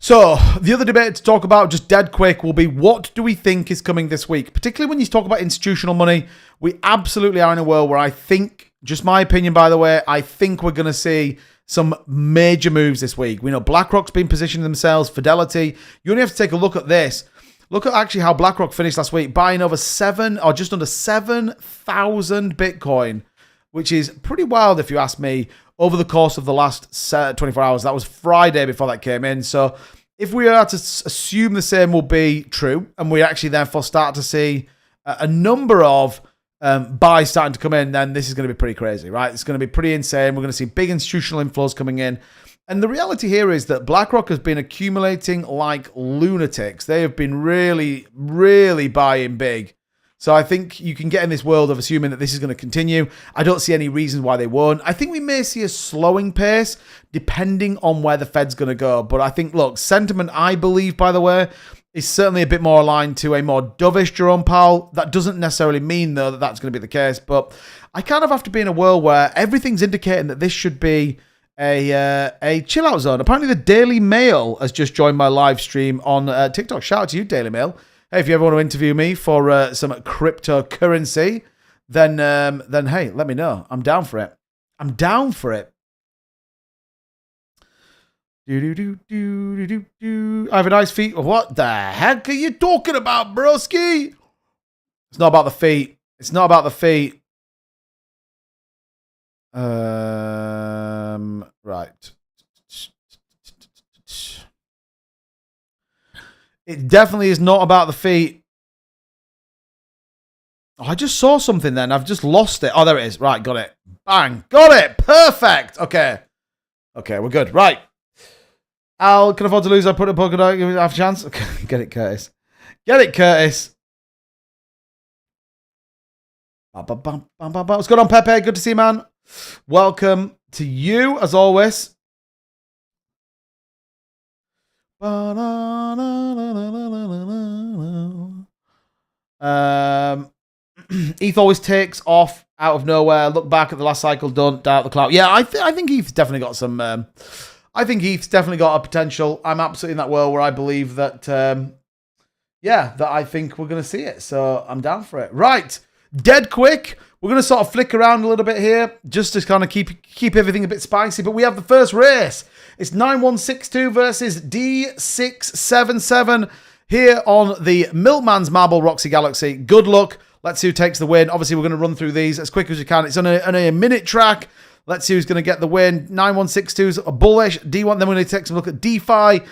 So, the other debate to talk about, just dead quick, will be what do we think is coming this week? Particularly when you talk about institutional money, we absolutely are in a world where I think, just my opinion, by the way, I think we're going to see some major moves this week. We know BlackRock's been positioning themselves, Fidelity. You only have to take a look at this. Look at actually how BlackRock finished last week, buying over just under 7,000 Bitcoin, which is pretty wild if you ask me, over the course of the last 24 hours. That was Friday before that came in. So if we are to assume the same will be true, and we actually therefore start to see a number of buys starting to come in, then this is going to be pretty crazy, right? It's going to be pretty insane. We're going to see big institutional inflows coming in. And the reality here is that BlackRock has been accumulating like lunatics. They have been really, really buying big. So I think you can get in this world of assuming that this is going to continue. I don't see any reason why they won't. I think we may see a slowing pace depending on where the Fed's going to go. But I think, look, sentiment, I believe, by the way, is certainly a bit more aligned to a more dovish Jerome Powell. That doesn't necessarily mean, though, that that's going to be the case. But I kind of have to be in a world where everything's indicating that this should be a chill-out zone. Apparently, the Daily Mail has just joined my live stream on TikTok. Shout out to you, Daily Mail. Hey, if you ever want to interview me for some cryptocurrency, then hey, let me know. I'm down for it. I'm down for it. I have a nice feet. What the heck are you talking about, broski? It's not about the feet. It's not about the feet. Right. It definitely is not about the feet. Oh, I just saw something then. I've just lost it. Oh, there it is. Right, got it. Bang. Got it. Perfect. Okay. Okay, we're good. Right. Al, can afford to lose. I put a polka dot. Give me half a chance. Okay. Get it, Curtis. Get it, Curtis. What's going on, Pepe? Good to see you, man. Welcome to you, as always. ETH always takes off out of nowhere. Look back at the last cycle, don't doubt the cloud. Yeah, I think ETH's definitely got some. I think ETH's definitely got a potential. I'm absolutely in that world where I believe that. That I think we're going to see it. So I'm down for it. Right, dead quick. We're going to sort of flick around a little bit here, just to kind of keep everything a bit spicy. But we have the first race. It's 9162 versus D677 here on the Milkman's Marble Roxy Galaxy. Good luck. Let's see who takes the win. Obviously, we're going to run through these as quick as we can. It's on a minute track. Let's see who's going to get the win. 9162's a bullish. D1. Then we're going to take some look at DeFi.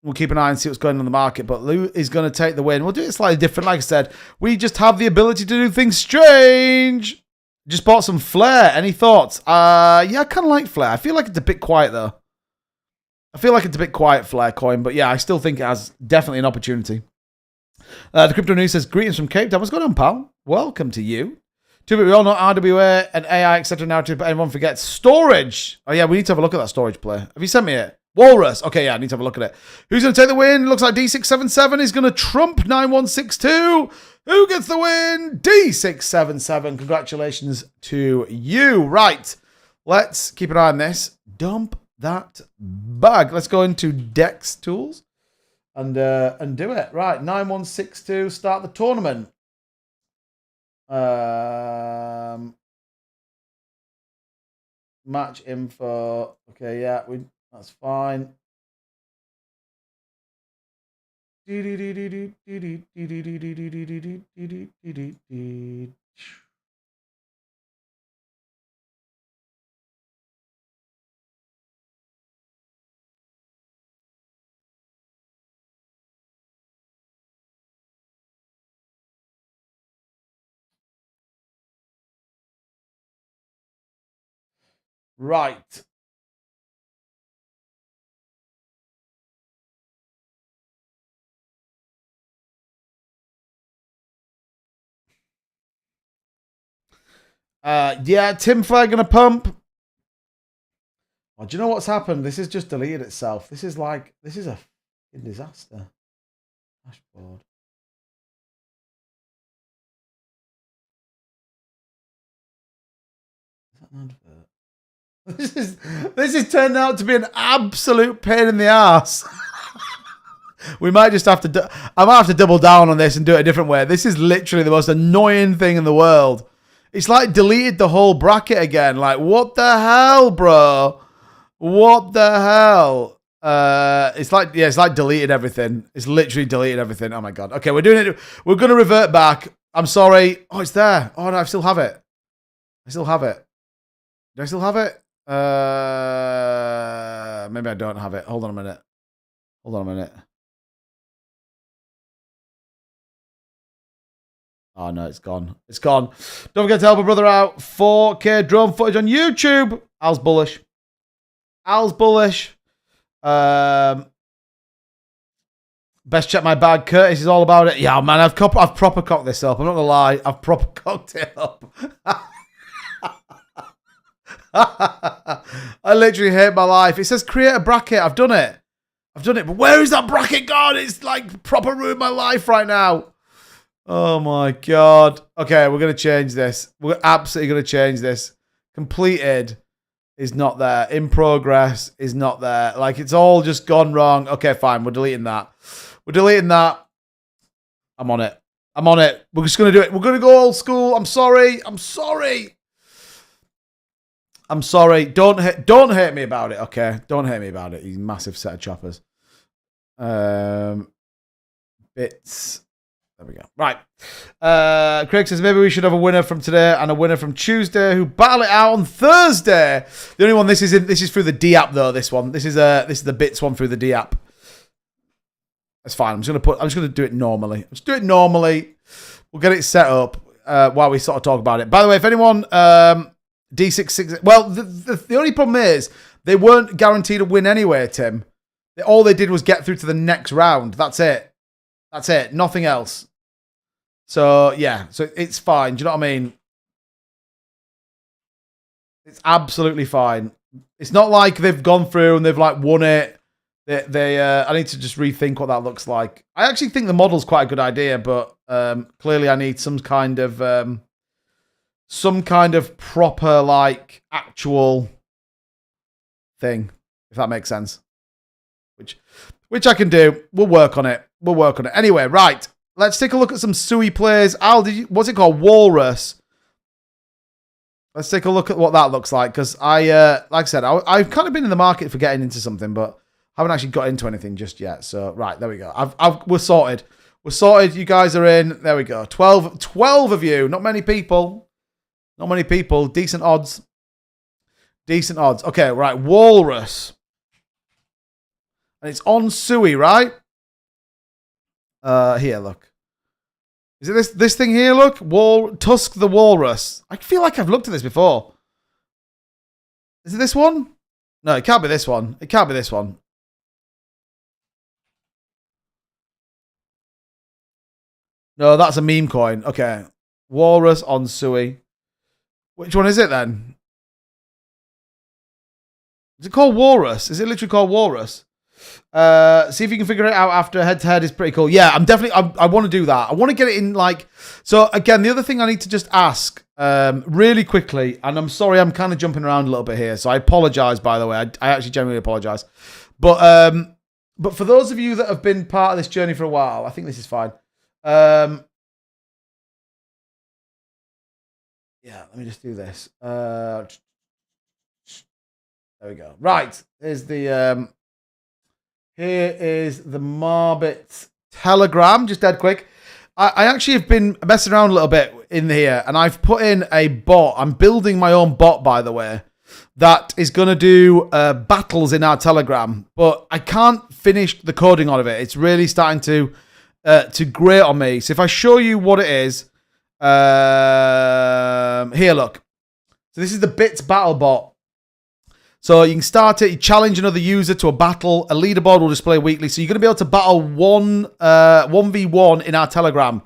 We'll keep an eye and see what's going on in the market. But Lou is going to take the win. We'll do it slightly different. Like I said, we just have the ability to do things strange. Just bought some Flare. Any thoughts? Yeah, I kind of like Flare. I feel like it's a bit quiet, though. I feel like it's a bit quiet, Flare coin. But yeah, I still think it has definitely an opportunity. The Crypto News says, greetings from Cape Town. What's going on, pal? Welcome to you. We all know RWA and AI, etc. narrative, but everyone forgets storage. Oh, yeah, we need to have a look at that storage play. Have you sent me it? Walrus. Okay, yeah, I need to have a look at it. Who's going to take the win? Looks like D677 is going to trump 9162. Who gets the win? D677. Congratulations to you. Right. Let's keep an eye on this. Dump that bag. Let's go into Dex Tools and do it. Right. 9162. Start the tournament. Match info. Okay, yeah, that's fine. Right. Yeah, Tim Flair gonna pump. Oh, do you know what's happened? This has just deleted itself. This is a disaster. Dashboard. Is that an advert? This has turned out to be an absolute pain in the ass. We might just have to. I might have to double down on this and do it a different way. This is literally the most annoying thing in the world. It's like deleted the whole bracket again. Like, what the hell, bro? What the hell? It's like deleted everything. It's literally deleted everything. Oh my god. Okay, we're doing it. We're gonna revert back. I'm sorry. Oh, it's there. Oh no, I still have it. I still have it. Do I still have it? Maybe I don't have it. Hold on a minute. Hold on a minute. Oh no, it's gone. It's gone. Don't forget to help a brother out. 4K drone footage on YouTube. Al's bullish. Al's bullish. Best check my bag. Curtis is all about it. Yeah, man, I've proper cocked this up. I'm not gonna lie. I've proper cocked it up. I literally hate my life. It says create a bracket. I've done it. But where is that bracket gone? It's like proper ruined my life right now. Oh my god. Okay, we're going to change this. We're absolutely going to change this. Completed is not there. In progress is not there. Like, it's all just gone wrong. Okay, fine. We're deleting that. We're deleting that. I'm on it. I'm on it. We're just going to do it. We're going to go old school. I'm sorry. I'm sorry. I'm sorry. Don't hate me about it, okay? Don't hate me about it. You massive set of choppers. BITZ. There we go. Right. Craig says maybe we should have a winner from today and a winner from Tuesday who battle it out on Thursday. The only one this is through the D app though. This one. This is the BITZ one through the D app. That's fine. I'm just gonna do it normally. Let's do it normally. We'll get it set up while we sort of talk about it. By the way, if anyone D66, well, the only problem is they weren't guaranteed a win anyway, Tim. All they did was get through to the next round. That's it. That's it. Nothing else. So, yeah. So, it's fine. Do you know what I mean? It's absolutely fine. It's not like they've gone through and they've, like, won it. I need to just rethink what that looks like. I actually think the model's quite a good idea, but clearly I need some kind of proper, like, actual thing, if that makes sense. Which I can do. We'll work on it. Anyway, right. Let's take a look at some Sui plays. Al, what's it called? Walrus. Let's take a look at what that looks like. Because like I said, I've kind of been in the market for getting into something, but haven't actually got into anything just yet. So, right, there we go. We're sorted. We're sorted. You guys are in. There we go. 12 of you. Not many people. Decent odds. Okay, right. Walrus. And it's on Sui, right? Here, look. Is it this thing here, look? Tusk the Walrus. I feel like I've looked at this before. Is it this one? No, it can't be this one. It can't be this one. No, that's a meme coin. Okay. Walrus on Sui. Which one is it then? Is it called Walrus? Is it literally called Walrus? See if you can figure it out after head-to-head is pretty cool. Yeah, I want to do that. I want to get it in like... So, again, the other thing I need to just ask really quickly, and I'm sorry I'm kind of jumping around a little bit here, so I apologize, by the way. I actually genuinely apologize. But for those of you that have been part of this journey for a while, I think this is fine. Yeah, let me just do this. There we go. Right, here's the... Here is the Marbits Telegram, just dead quick. I actually have been messing around a little bit in here, and I've put in a bot. I'm building my own bot, by the way, that is going to do battles in our Telegram, but I can't finish the coding on it. It's really starting to grate on me. So if I show you what it is, here, look. So this is the BITZ battle bot. So you can start it, you challenge another user to a battle, a leaderboard will display weekly. So you're going to be able to battle 1v1 in our Telegram.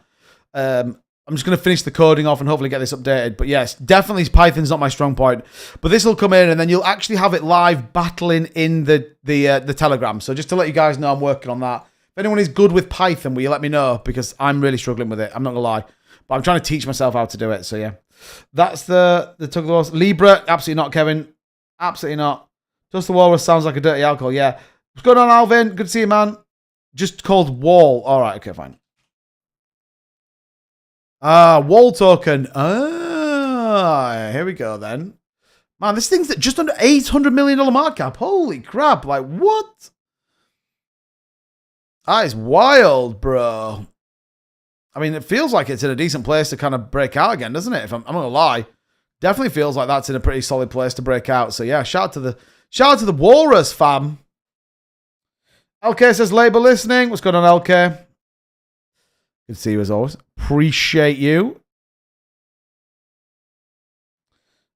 I'm just going to finish the coding off and hopefully get this updated. But yes, definitely Python's not my strong point. But this will come in and then you'll actually have it live battling in the Telegram. So just to let you guys know, I'm working on that. If anyone is good with Python, will you let me know? Because I'm really struggling with it. I'm not going to lie. But I'm trying to teach myself how to do it. So yeah, that's the Tokenomics. Libra, absolutely not, Kevin. Absolutely not. Just the Walrus sounds like a dirty alcohol. Yeah. What's going on, Alvin? Good to see you, man. Just called Wall. All right. Okay, fine. Wall token. Here we go then. Man, this thing's just under $800 million market cap. Holy crap. Like, what? That is wild, bro. I mean, it feels like it's in a decent place to kind of break out again, doesn't it? If I'm not going to lie. Definitely feels like that's in a pretty solid place to break out. So yeah, shout out to the Walrus fam. LK says labor listening. What's going on, LK? Good to see you as always. Appreciate you.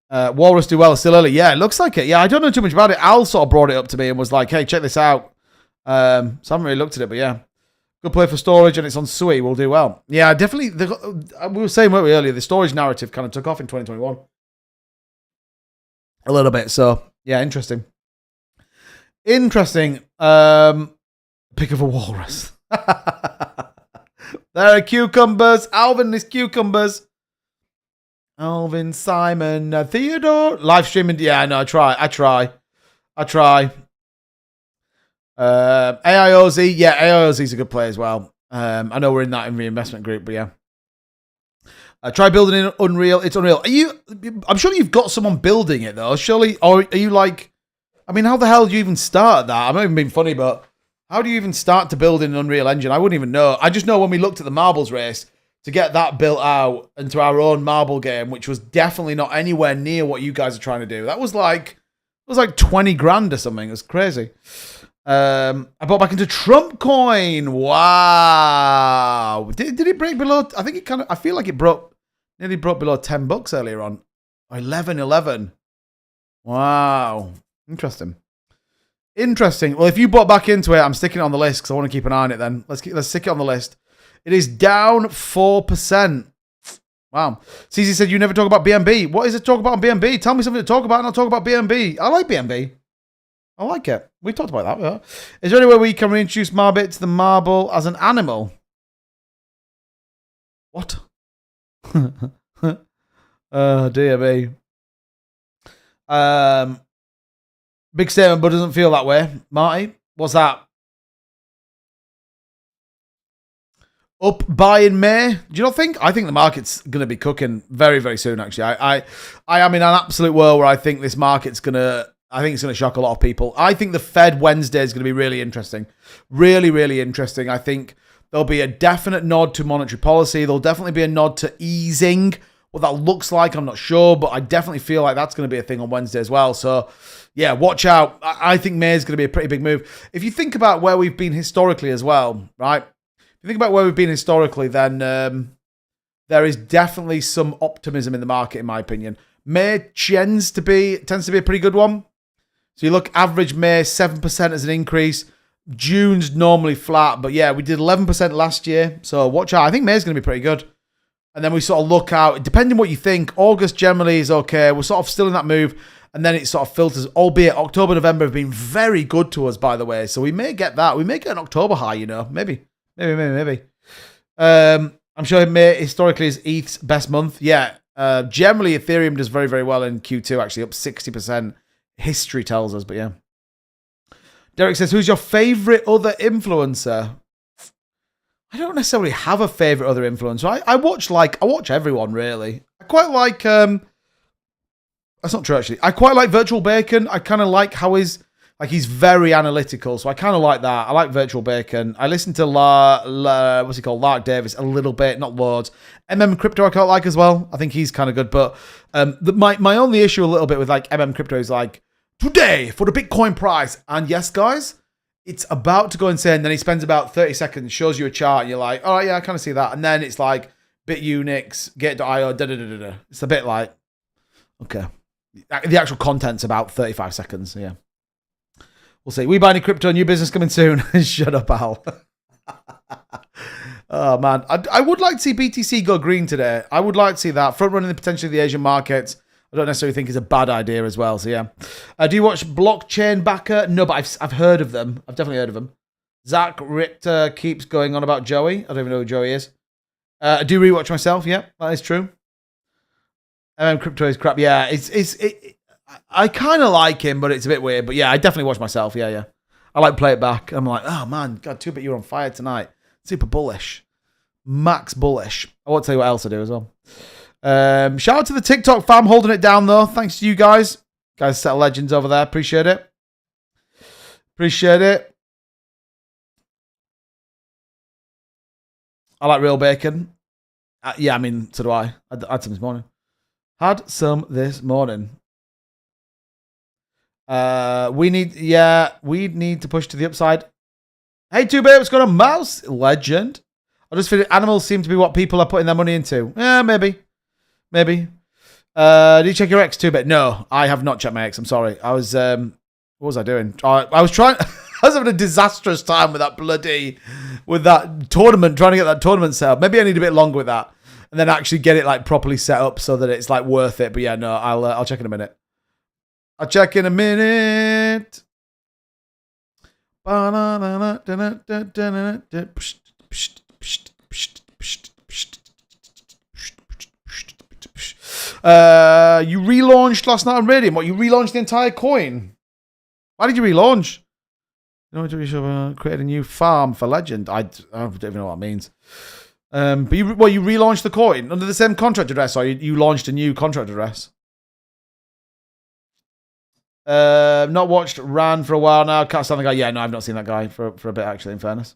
Walrus do well still early. Yeah, it looks like it. Yeah, I don't know too much about it. Al sort of brought it up to me and was like, hey, check this out. So I haven't really looked at it, but yeah. Good play for storage and it's on Sui. We'll do well. Yeah, definitely. We were saying, weren't we, earlier, the storage narrative kind of took off in 2021. A little bit. So, yeah, interesting. Interesting. Pick of a walrus. There are cucumbers. Alvin is cucumbers. Alvin, Simon, Theodore. Live streaming. Yeah, no, I try. AIOZ. Yeah, AIOZ is a good play as well. I know we're in that investment group, but yeah. Try building in Unreal. It's Unreal. I'm sure you've got someone building it though. Surely, or are you like? I mean, how the hell do you even start that? I'm not even being funny, but how do you even start to build in an Unreal Engine? I wouldn't even know. I just know when we looked at the marbles race to get that built out into our own marble game, which was definitely not anywhere near what you guys are trying to do. That was like 20 grand or something. It was crazy. I bought back into Trump coin. Wow. Did it break below? I think it kind of, I feel like it nearly broke below $10 earlier on. Or 11. Wow. Interesting. Well, if you bought back into it, I'm sticking it on the list because I want to keep an eye on it then. Let's stick it on the list. It is down 4%. Wow. CZ said you never talk about BNB. What is it to talk about on BNB? Tell me something to talk about and I'll talk about BNB. I like BNB. I like it. We talked about that. Yeah. Is there any way we can reintroduce Marbit to the marble as an animal? What? Oh, dear me. Big statement, but doesn't feel that way. Marty, what's that? Up by in May? Do you not think? I think the market's going to be cooking very, very soon, actually. I am in an absolute world where I think this market's going to... I think it's going to shock a lot of people. I think the Fed Wednesday is going to be really interesting. Really, really interesting. I think there'll be a definite nod to monetary policy. There'll definitely be a nod to easing. What that looks like, I'm not sure, but I definitely feel like that's going to be a thing on Wednesday as well. So, yeah, watch out. I think May is going to be a pretty big move. If you think about where we've been historically as well, right? If you think about where we've been historically, then there is definitely some optimism in the market, in my opinion. May tends to be a pretty good one. So you look average May, 7% as an increase. June's normally flat, but yeah, we did 11% last year. So watch out. I think May's going to be pretty good. And then we sort of look out, depending on what you think, August generally is okay. We're sort of still in that move. and then it sort of filters, albeit October, November have been very good to us, by the way. So we may get that. We may get an October high, you know. Maybe. I'm sure May historically is ETH's best month. Yeah. Generally, Ethereum does very, very well in Q2, actually up 60%. History tells us, but yeah. Derek says, who's your favorite other influencer? I don't necessarily have a favorite other influencer. I watch everyone, really. I quite like, that's not true, actually. I quite like Virtual Bacon. I kind of like how he's very analytical, so I kind of like that. I like Virtual Bacon. I listen to what's he called? Lark Davis a little bit, not loads. Crypto I quite like as well. I think he's kind of good, but my only issue a little bit with like Crypto is like, today for the Bitcoin price, and yes, guys, it's about to go insane. Then he spends about 30 seconds, shows you a chart, and you're like, all right, yeah, I kind of see that. And then it's like BitUnix, Get.io, da-da-da-da-da. It's a bit like, okay. The actual content's about 35 seconds, so yeah. We'll see. We buy any crypto, new business coming soon. Shut up, Al. Oh, man. I would like to see BTC go green today. I would like to see that. Front running the potentially the Asian markets. I don't necessarily think it's a bad idea as well, so yeah. Do you watch Blockchain Backer? No, but I've heard of them. I've definitely heard of them. Zach Richter keeps going on about Joey. I don't even know who Joey is. I do rewatch myself, yeah, that is true. Crypto is crap. Yeah, I kind of like him, but it's a bit weird. But yeah, I definitely watch myself. Yeah. I like play it back. I'm like, oh man, God, 2-bit, you're on fire tonight. Super bullish. Max bullish. I won't tell you what else I do as well. Shout out to the TikTok fam holding it down though. Thanks to you guys. Guys, set of legends over there. Appreciate it. I like real bacon. Yeah, I mean, so do I. I had some this morning. We need to push to the upside. Hey, 2-bit, what's going on, Mouse? Legend. I just feel animals seem to be what people are putting their money into. Yeah, maybe. Did you check your X, 2-bit? No, I have not checked my X. I'm sorry. I was, what was I doing? I was trying, I was having a disastrous time with that tournament, trying to get that tournament set up. Maybe I need a bit longer with that. And then actually get it like properly set up so that it's like worth it. But yeah, no, I'll check in a minute. You relaunched last night on Radium. What, you relaunched the entire coin? Why did you relaunch? You know, created a new farm for Legend. I don't even know what that means. But you relaunched the coin under the same contract address, or you launched a new contract address? Not watched Ran for a while now. Can't stand the guy. Yeah, no, I've not seen that guy for a bit, actually, in fairness.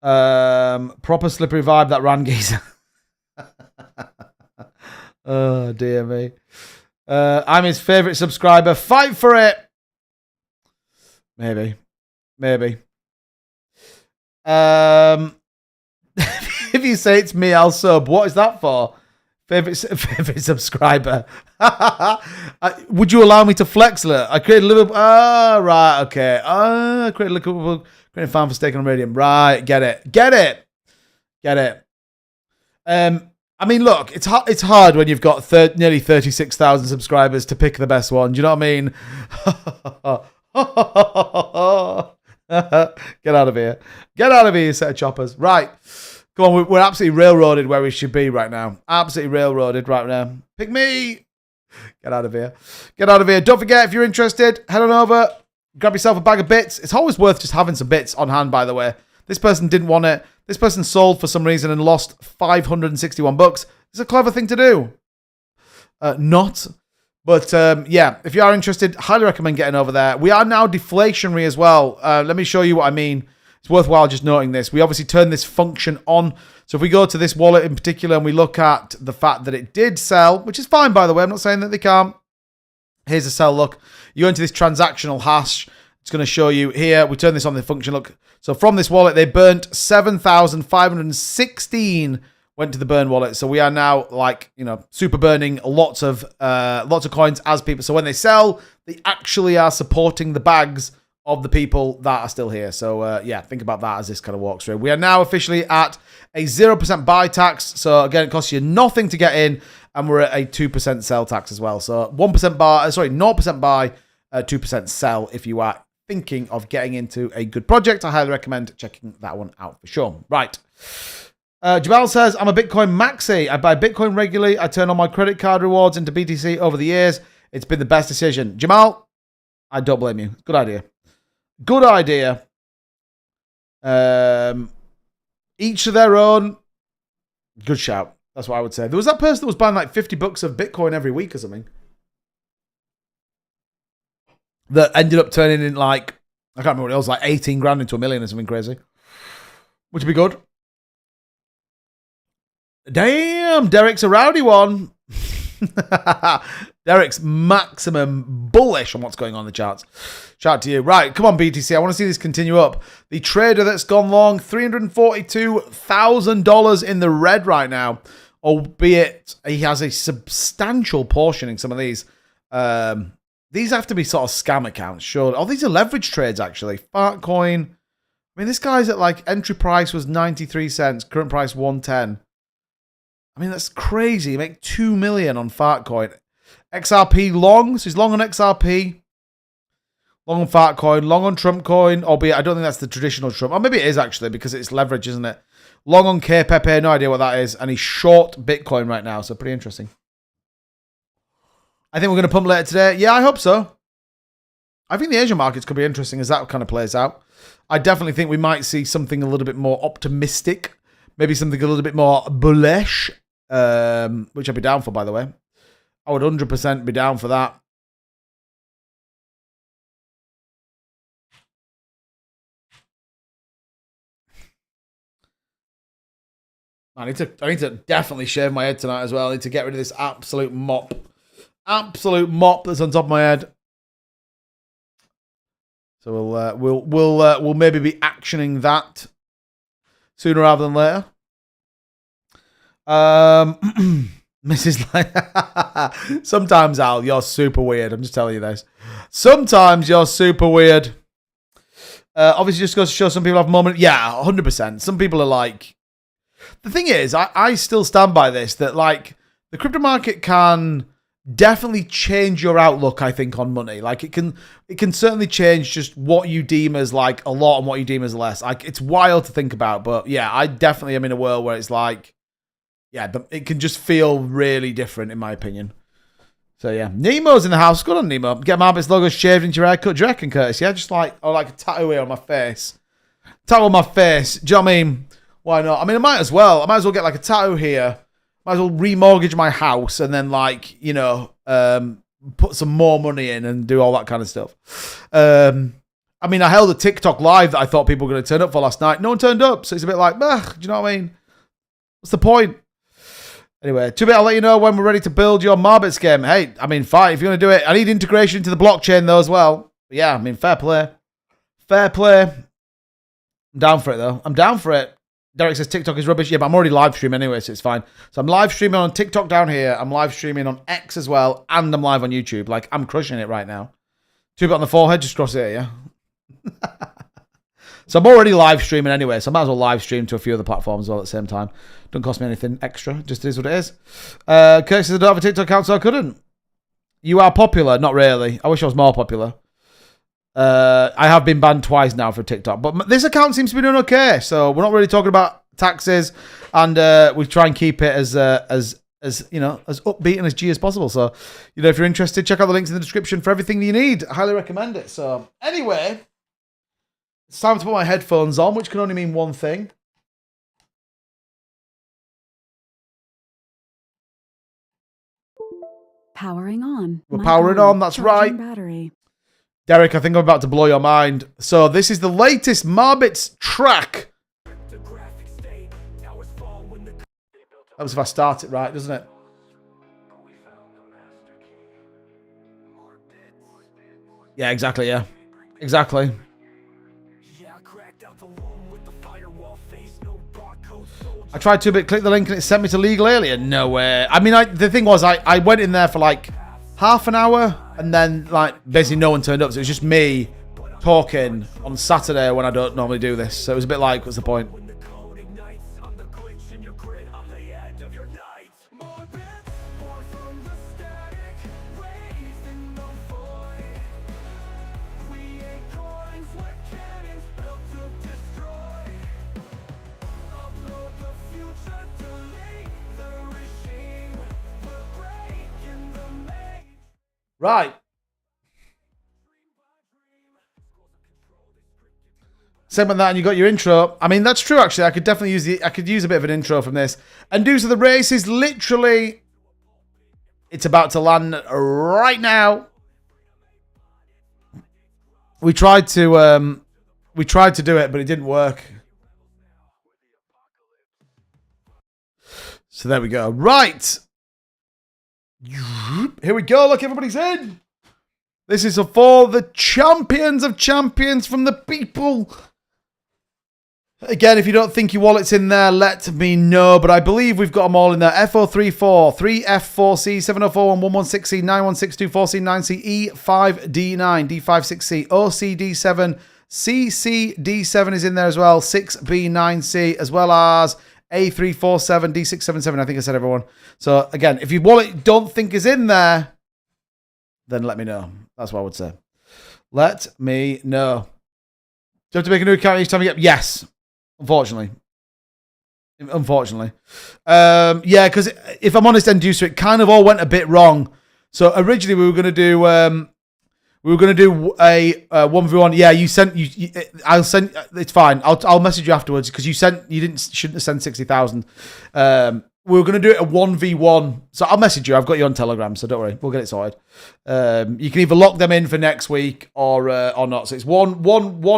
Proper slippery vibe, that Ran geezer. Oh, dear me. I'm his favourite subscriber. Fight for it! Maybe. If you say it's me, I'll sub. What is that for? Favorite subscriber. Would you allow me to flex it? I created a Liverpool. Oh, right. Okay. I created a Liverpool. Created a fan for staking on Radium. Right. Get it. I mean, look, it's hard when you've got nearly 36,000 subscribers to pick the best one. Do you know what I mean? Get out of here. You set of choppers. Right. Come on, we're absolutely railroaded where we should be right now. Pick me. Get out of here. Don't forget, if you're interested, head on over, grab yourself a bag of bits. It's always worth just having some bits on hand, by the way. This person didn't want it. This person sold for some reason and lost $561. It's a clever thing to do. Not. But yeah, if you are interested, highly recommend getting over there. We are now deflationary as well. Let me show you what I mean. It's worthwhile just noting this. We obviously turned this function on. So if we go to this wallet in particular and we look at the fact that it did sell, which is fine, by the way. I'm not saying that they can't. Here's a sell look. You go into this transactional hash. It's going to show you here. We turn this on the function. Look. So from this wallet, they burnt 7,516 went to the burn wallet. So we are now like, super burning lots of coins as people. So when they sell, they actually are supporting the bags of the people that are still here. So yeah, think about that as this kind of walks through. We are now officially at a 0% buy tax. So again, it costs you nothing to get in. And we're at a 2% sell tax as well. So 1% buy, sorry, 0% buy, 2% sell if you are thinking of getting into a good project. I highly recommend checking that one out for sure. Right. Jamal says, I'm a Bitcoin maxi. I buy Bitcoin regularly. I turn all my credit card rewards into BTC over the years. It's been the best decision. Jamal, I don't blame you. Good idea. Good idea. Each of their own. Good shout. That's what I would say. There was that person that was buying like $50 of Bitcoin every week or something. That ended up turning in like, I can't remember what it was, like 18 grand into $1 million or something crazy. Which would be good. Damn, Derek's a rowdy one. Derek's maximum bullish on what's going on in the charts. Shout out to you. Right, come on, BTC. I want to see this continue up. The trader that's gone long, $342,000 in the red right now. Albeit he has a substantial portion in some of these. These have to be sort of scam accounts, sure. Oh, these are leverage trades, actually. Fartcoin. I mean, this guy's at like entry price was 93 cents, current price 110. I mean, that's crazy. You make 2 million on Fartcoin. XRP long. So he's long on XRP. Long on Fartcoin. Long on Trump coin. Albeit, I don't think that's the traditional Trump. Or maybe it is actually because it's leverage, isn't it? Long on KPP. No idea what that is. And he's short Bitcoin right now. So pretty interesting. I think we're going to pump later today. Yeah, I hope so. I think the Asian markets could be interesting as that kind of plays out. I definitely think we might see something a little bit more optimistic. Maybe something a little bit more bullish. Which I'd be down for, by the way. I would 100% be down for that. I need to definitely shave my head tonight as well. I need to get rid of this absolute mop. Absolute mop that's on top of my head. So we'll maybe be actioning that sooner rather than later. Mrs. Sometimes, Al, you're super weird. I'm just telling you this. Sometimes you're super weird. Obviously, just goes to show some people have a moment. Yeah, 100%. Some people are like... The thing is, I still stand by this, that like the crypto market can definitely change your outlook, I think, on money. Like it can certainly change just what you deem as like a lot and what you deem as less. Like it's wild to think about, but yeah, I definitely am in a world where it's like, yeah, it can just feel really different in my opinion. So yeah, Nemo's in the house. Good on Nemo. Get Marbits logo shaved into your haircut. Do you reckon, Curtis? Yeah, just like, or like a tattoo here on my face. Tattoo on my face. Do you know what I mean? Why not? I mean, I might as well. Get like a tattoo here. Might as well remortgage my house and then like, you know, put some more money in and do all that kind of stuff. I mean, I held a TikTok live that I thought people were going to turn up for last night. No one turned up. So it's a bit like, do you know what I mean? What's the point? Anyway, I'll let you know when we're ready to build your Marbits game. Hey, I mean, fine. If you're going to do it, I need integration into the blockchain though as well. But yeah, I mean, fair play. Fair play. I'm down for it though. I'm down for it. Derek says TikTok is rubbish. Yeah, but I'm already live streaming anyway, so it's fine. So I'm live streaming on TikTok down here. I'm live streaming on X as well. And I'm live on YouTube. Like, I'm crushing it right now. 2 bit on the forehead, just cross it, yeah? So I'm already live streaming anyway, so I might as well live stream to a few other platforms as well at the same time. Don't cost me anything extra. Just is what it is. Kirk says I don't have a TikTok account, so I couldn't. You are popular. Not really. I wish I was more popular. I have been banned twice now for TikTok, but this account seems to be doing okay. So we're not really talking about taxes, and we try and keep it as you know, as upbeat and as G as possible. So, you know, if you're interested, check out the links in the description for everything you need. I highly recommend it. So anyway, it's time to put my headphones on, which can only mean one thing. Powering on. We're powering on. That's right. Battery. Derek, I think I'm about to blow your mind. So this is the latest Marbits track. That was if I start it right, doesn't it? Yeah, exactly, yeah. Exactly. I tried to, but click the link and it sent me to Legal Alien. No way. I mean, the thing was, I went in there for like half an hour and then like basically no one turned up. So it was just me talking on Saturday when I don't normally do this. So it was a bit like, what's the point? Right. Same with that, and you got your intro. I mean, that's true. Actually, I could definitely use a bit of an intro from this. And due to the race is literally, it's about to land right now. We tried to do it, but it didn't work. So there we go. Right. Here we go. Look, everybody's in. This is for the champions of champions from the people. Again, if you don't think your wallet's in there, let me know. But I believe we've got them all in there. FO34, 3F4C, 704, 116C, 9162, 4C, 9C, E5D9, D56C, OCD7, CCD7 is in there as well, 6B9C, as well as A347, D677. I think I said everyone. So again, if your wallet don't think is in there, then let me know. That's what I would say. Let me know. Do you have to make a new account each time you get? Yes. Unfortunately. Yeah, because if I'm honest, end user, it kind of all went a bit wrong. So originally we were going to do a 1v1. Yeah, I'll send. It's fine. I'll message you afterwards because shouldn't have sent 60,000. We were going to do it a 1v1. So I'll message you. I've got you on Telegram, so don't worry. We'll get it sorted. You can either lock them in for next week or not. So it's one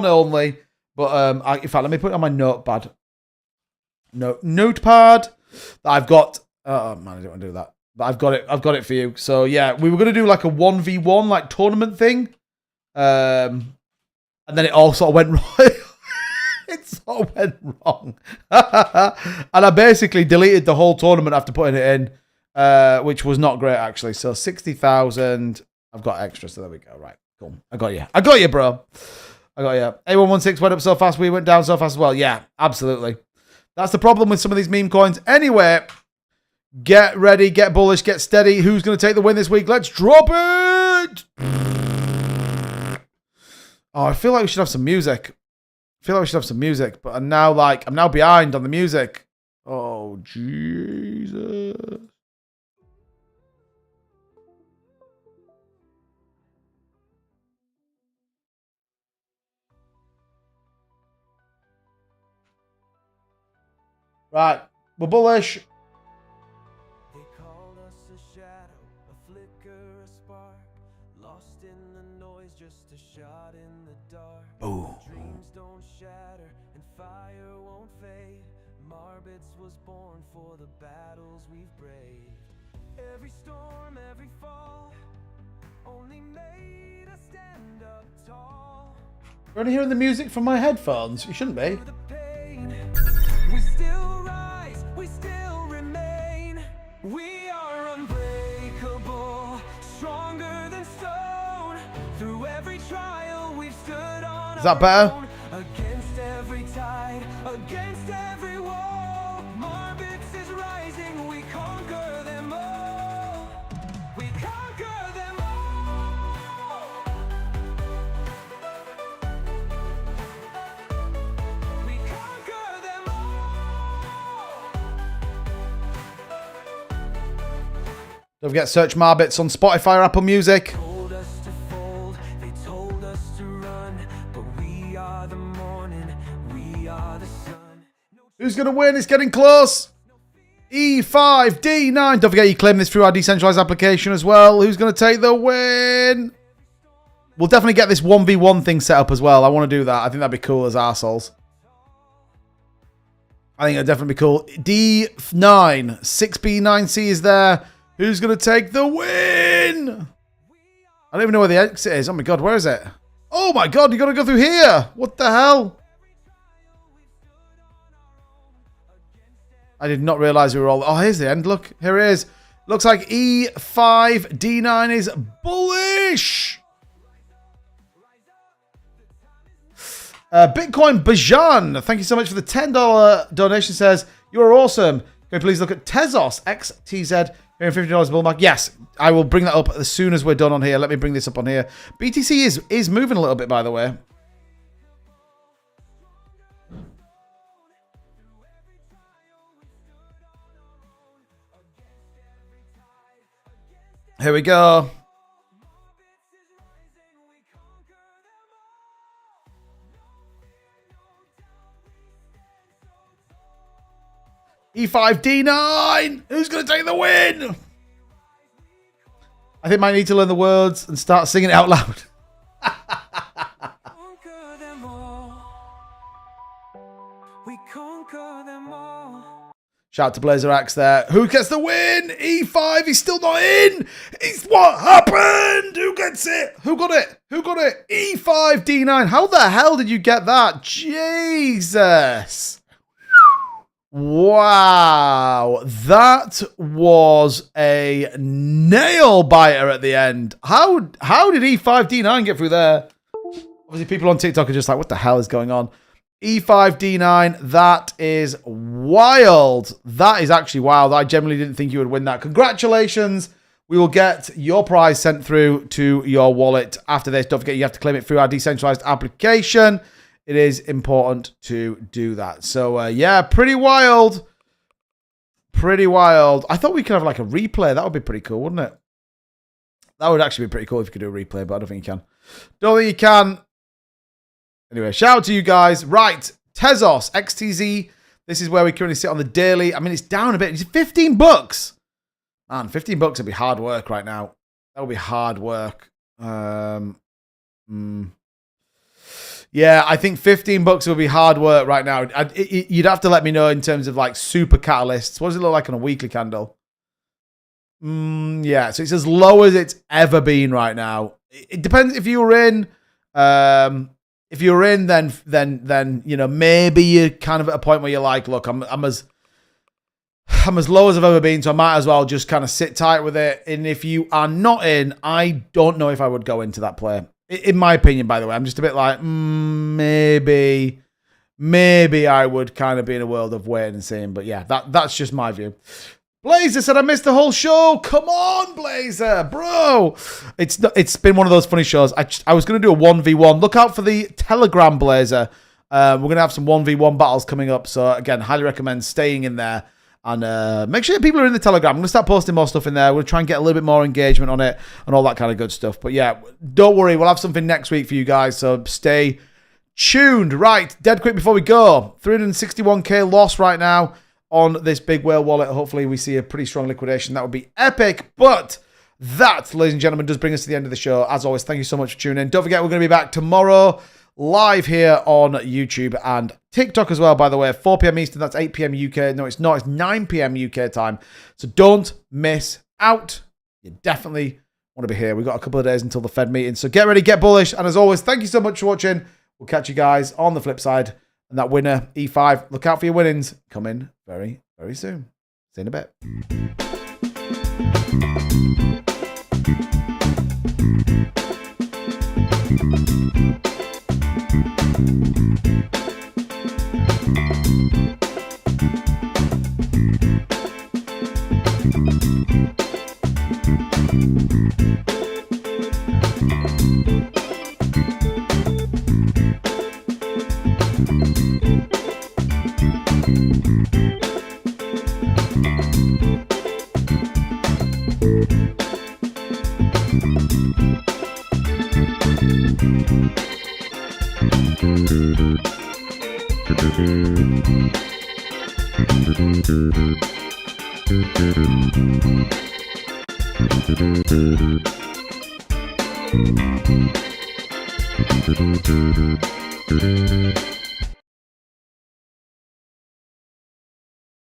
only. But in fact, let me put it on my notepad. Notepad. I've got. Oh man, I don't want to do that. But I've got it for you. So yeah, we were going to do like a 1v1 like tournament thing, and then it all sort of went wrong. It sort of went wrong, and I basically deleted the whole tournament after putting it in, which was not great actually. So 60,000. I've got extra, so there we go. Right, cool. I got you, bro. I got you. A116 went up so fast, we went down so fast as well. Yeah, absolutely. That's the problem with some of these meme coins. Anyway, get ready, get bullish, get steady. Who's going to take the win this week? Let's drop it! Oh, I feel like we should have some music. But I'm now behind on the music. Oh, Jesus. Right, we're bullish. They called us a shadow, a flicker, a spark, lost in the noise, just a shot in the dark. Ooh. Dreams don't shatter and fire won't fade. Marbits was born for the battles we've braved. Every storm, every fall, only made us stand up tall. You're only hearing the music from my headphones. You shouldn't be. We still rise, we still remain. We are unbreakable, stronger than stone. Through every trial we've stood on. Is that better? Against every tide, against every wall. Marbits is rising, we conquer them all. We conquer them all. We conquer them all. Don't forget to search Marbits on Spotify or Apple Music. Told us to fold, they told us to run, but we are the morning, we are the sun. Who's going to win? It's getting close. E5D9. Don't forget you claim this through our decentralized application as well. Who's going to take the win? We'll definitely get this 1v1 thing set up as well. I want to do that. I think that'd be cool as arseholes. I think that'd definitely be cool. D9. 6B9C is there. Who's going to take the win? I don't even know where the exit is. Oh my god, where is it? Oh my god, you got to go through here. What the hell? I did not realize we were all... Oh, here's the end. Look, here it is. Looks like E5D9 is bullish. Bitcoin Bajan, thank you so much for the $10 donation. Says, you're awesome. Can we please look at Tezos XTZ here $50 bull market? Yes, I will bring that up as soon as we're done on here. Let me bring this up on here. BTC is moving a little bit, by the way. Here we go. E5, D9. Who's going to take the win? I think I might need to learn the words and start singing it out loud. Conquer them all. We conquer them all. Shout out to Blazer Axe there. Who gets the win? E5, he's still not in. It's what happened? Who gets it? Who got it? Who got it? E5, D9. How the hell did you get that? Jesus. Wow. That was a nail biter at the end. How did E5, D9 get through there? Obviously, people on TikTok are just like, what the hell is going on? E5, D9, that is wild. That is actually wild. I generally didn't think you would win that. Congratulations. We will get your prize sent through to your wallet after this. Don't forget, you have to claim it through our decentralized application. It is important to do that. So, yeah, pretty wild. Pretty wild. I thought we could have like a replay. That would be pretty cool, wouldn't it? That would actually be pretty cool if you could do a replay, but I don't think you can. Don't think you can. Anyway, shout out to you guys. Right, Tezos, XTZ. This is where we currently sit on the daily. I mean, it's down a bit. It's 15 bucks. Man, 15 bucks would be hard work right now. That would be hard work. Yeah, I think 15 bucks would be hard work right now. You'd have to let me know in terms of like super catalysts. What does it look like on a weekly candle? Yeah, so it's as low as it's ever been right now. It depends if you were in. If you're in, then you know, maybe you're kind of at a point where you're like, look, I'm as low as I've ever been, so I might as well just kind of sit tight with it. And if you are not in, I don't know if I would go into that play. In my opinion, by the way, I'm just a bit like, maybe I would kind of be in a world of waiting and seeing. But yeah, that's just my view. Blazer said I missed the whole show. Come on, Blazer, bro. It's been one of those funny shows. I was going to do a 1v1. Look out for the Telegram, Blazer. We're going to have some 1v1 battles coming up. So again, highly recommend staying in there. And make sure people are in the Telegram. I'm going to start posting more stuff in there. We'll try and get a little bit more engagement on it and all that kind of good stuff. But yeah, don't worry. We'll have something next week for you guys. So stay tuned. Right, dead quick before we go. 361k loss right now on this big whale wallet. Hopefully we see a pretty strong liquidation. That would be epic. But that, ladies and gentlemen, does bring us to the end of the show. As always, thank you so much for tuning in. Don't forget, we're going to be back tomorrow live here on YouTube and TikTok as well, by the way. 4 p.m. Eastern, that's 8 p.m. UK. No, it's not. It's 9 p.m. UK time. So don't miss out. You definitely want to be here. We've got a couple of days until the Fed meeting. So get ready, get bullish. And as always, thank you so much for watching. We'll catch you guys on the flip side. And that winner, E5, look out for your winnings. Coming very, very soon. See you in a bit. Thank you.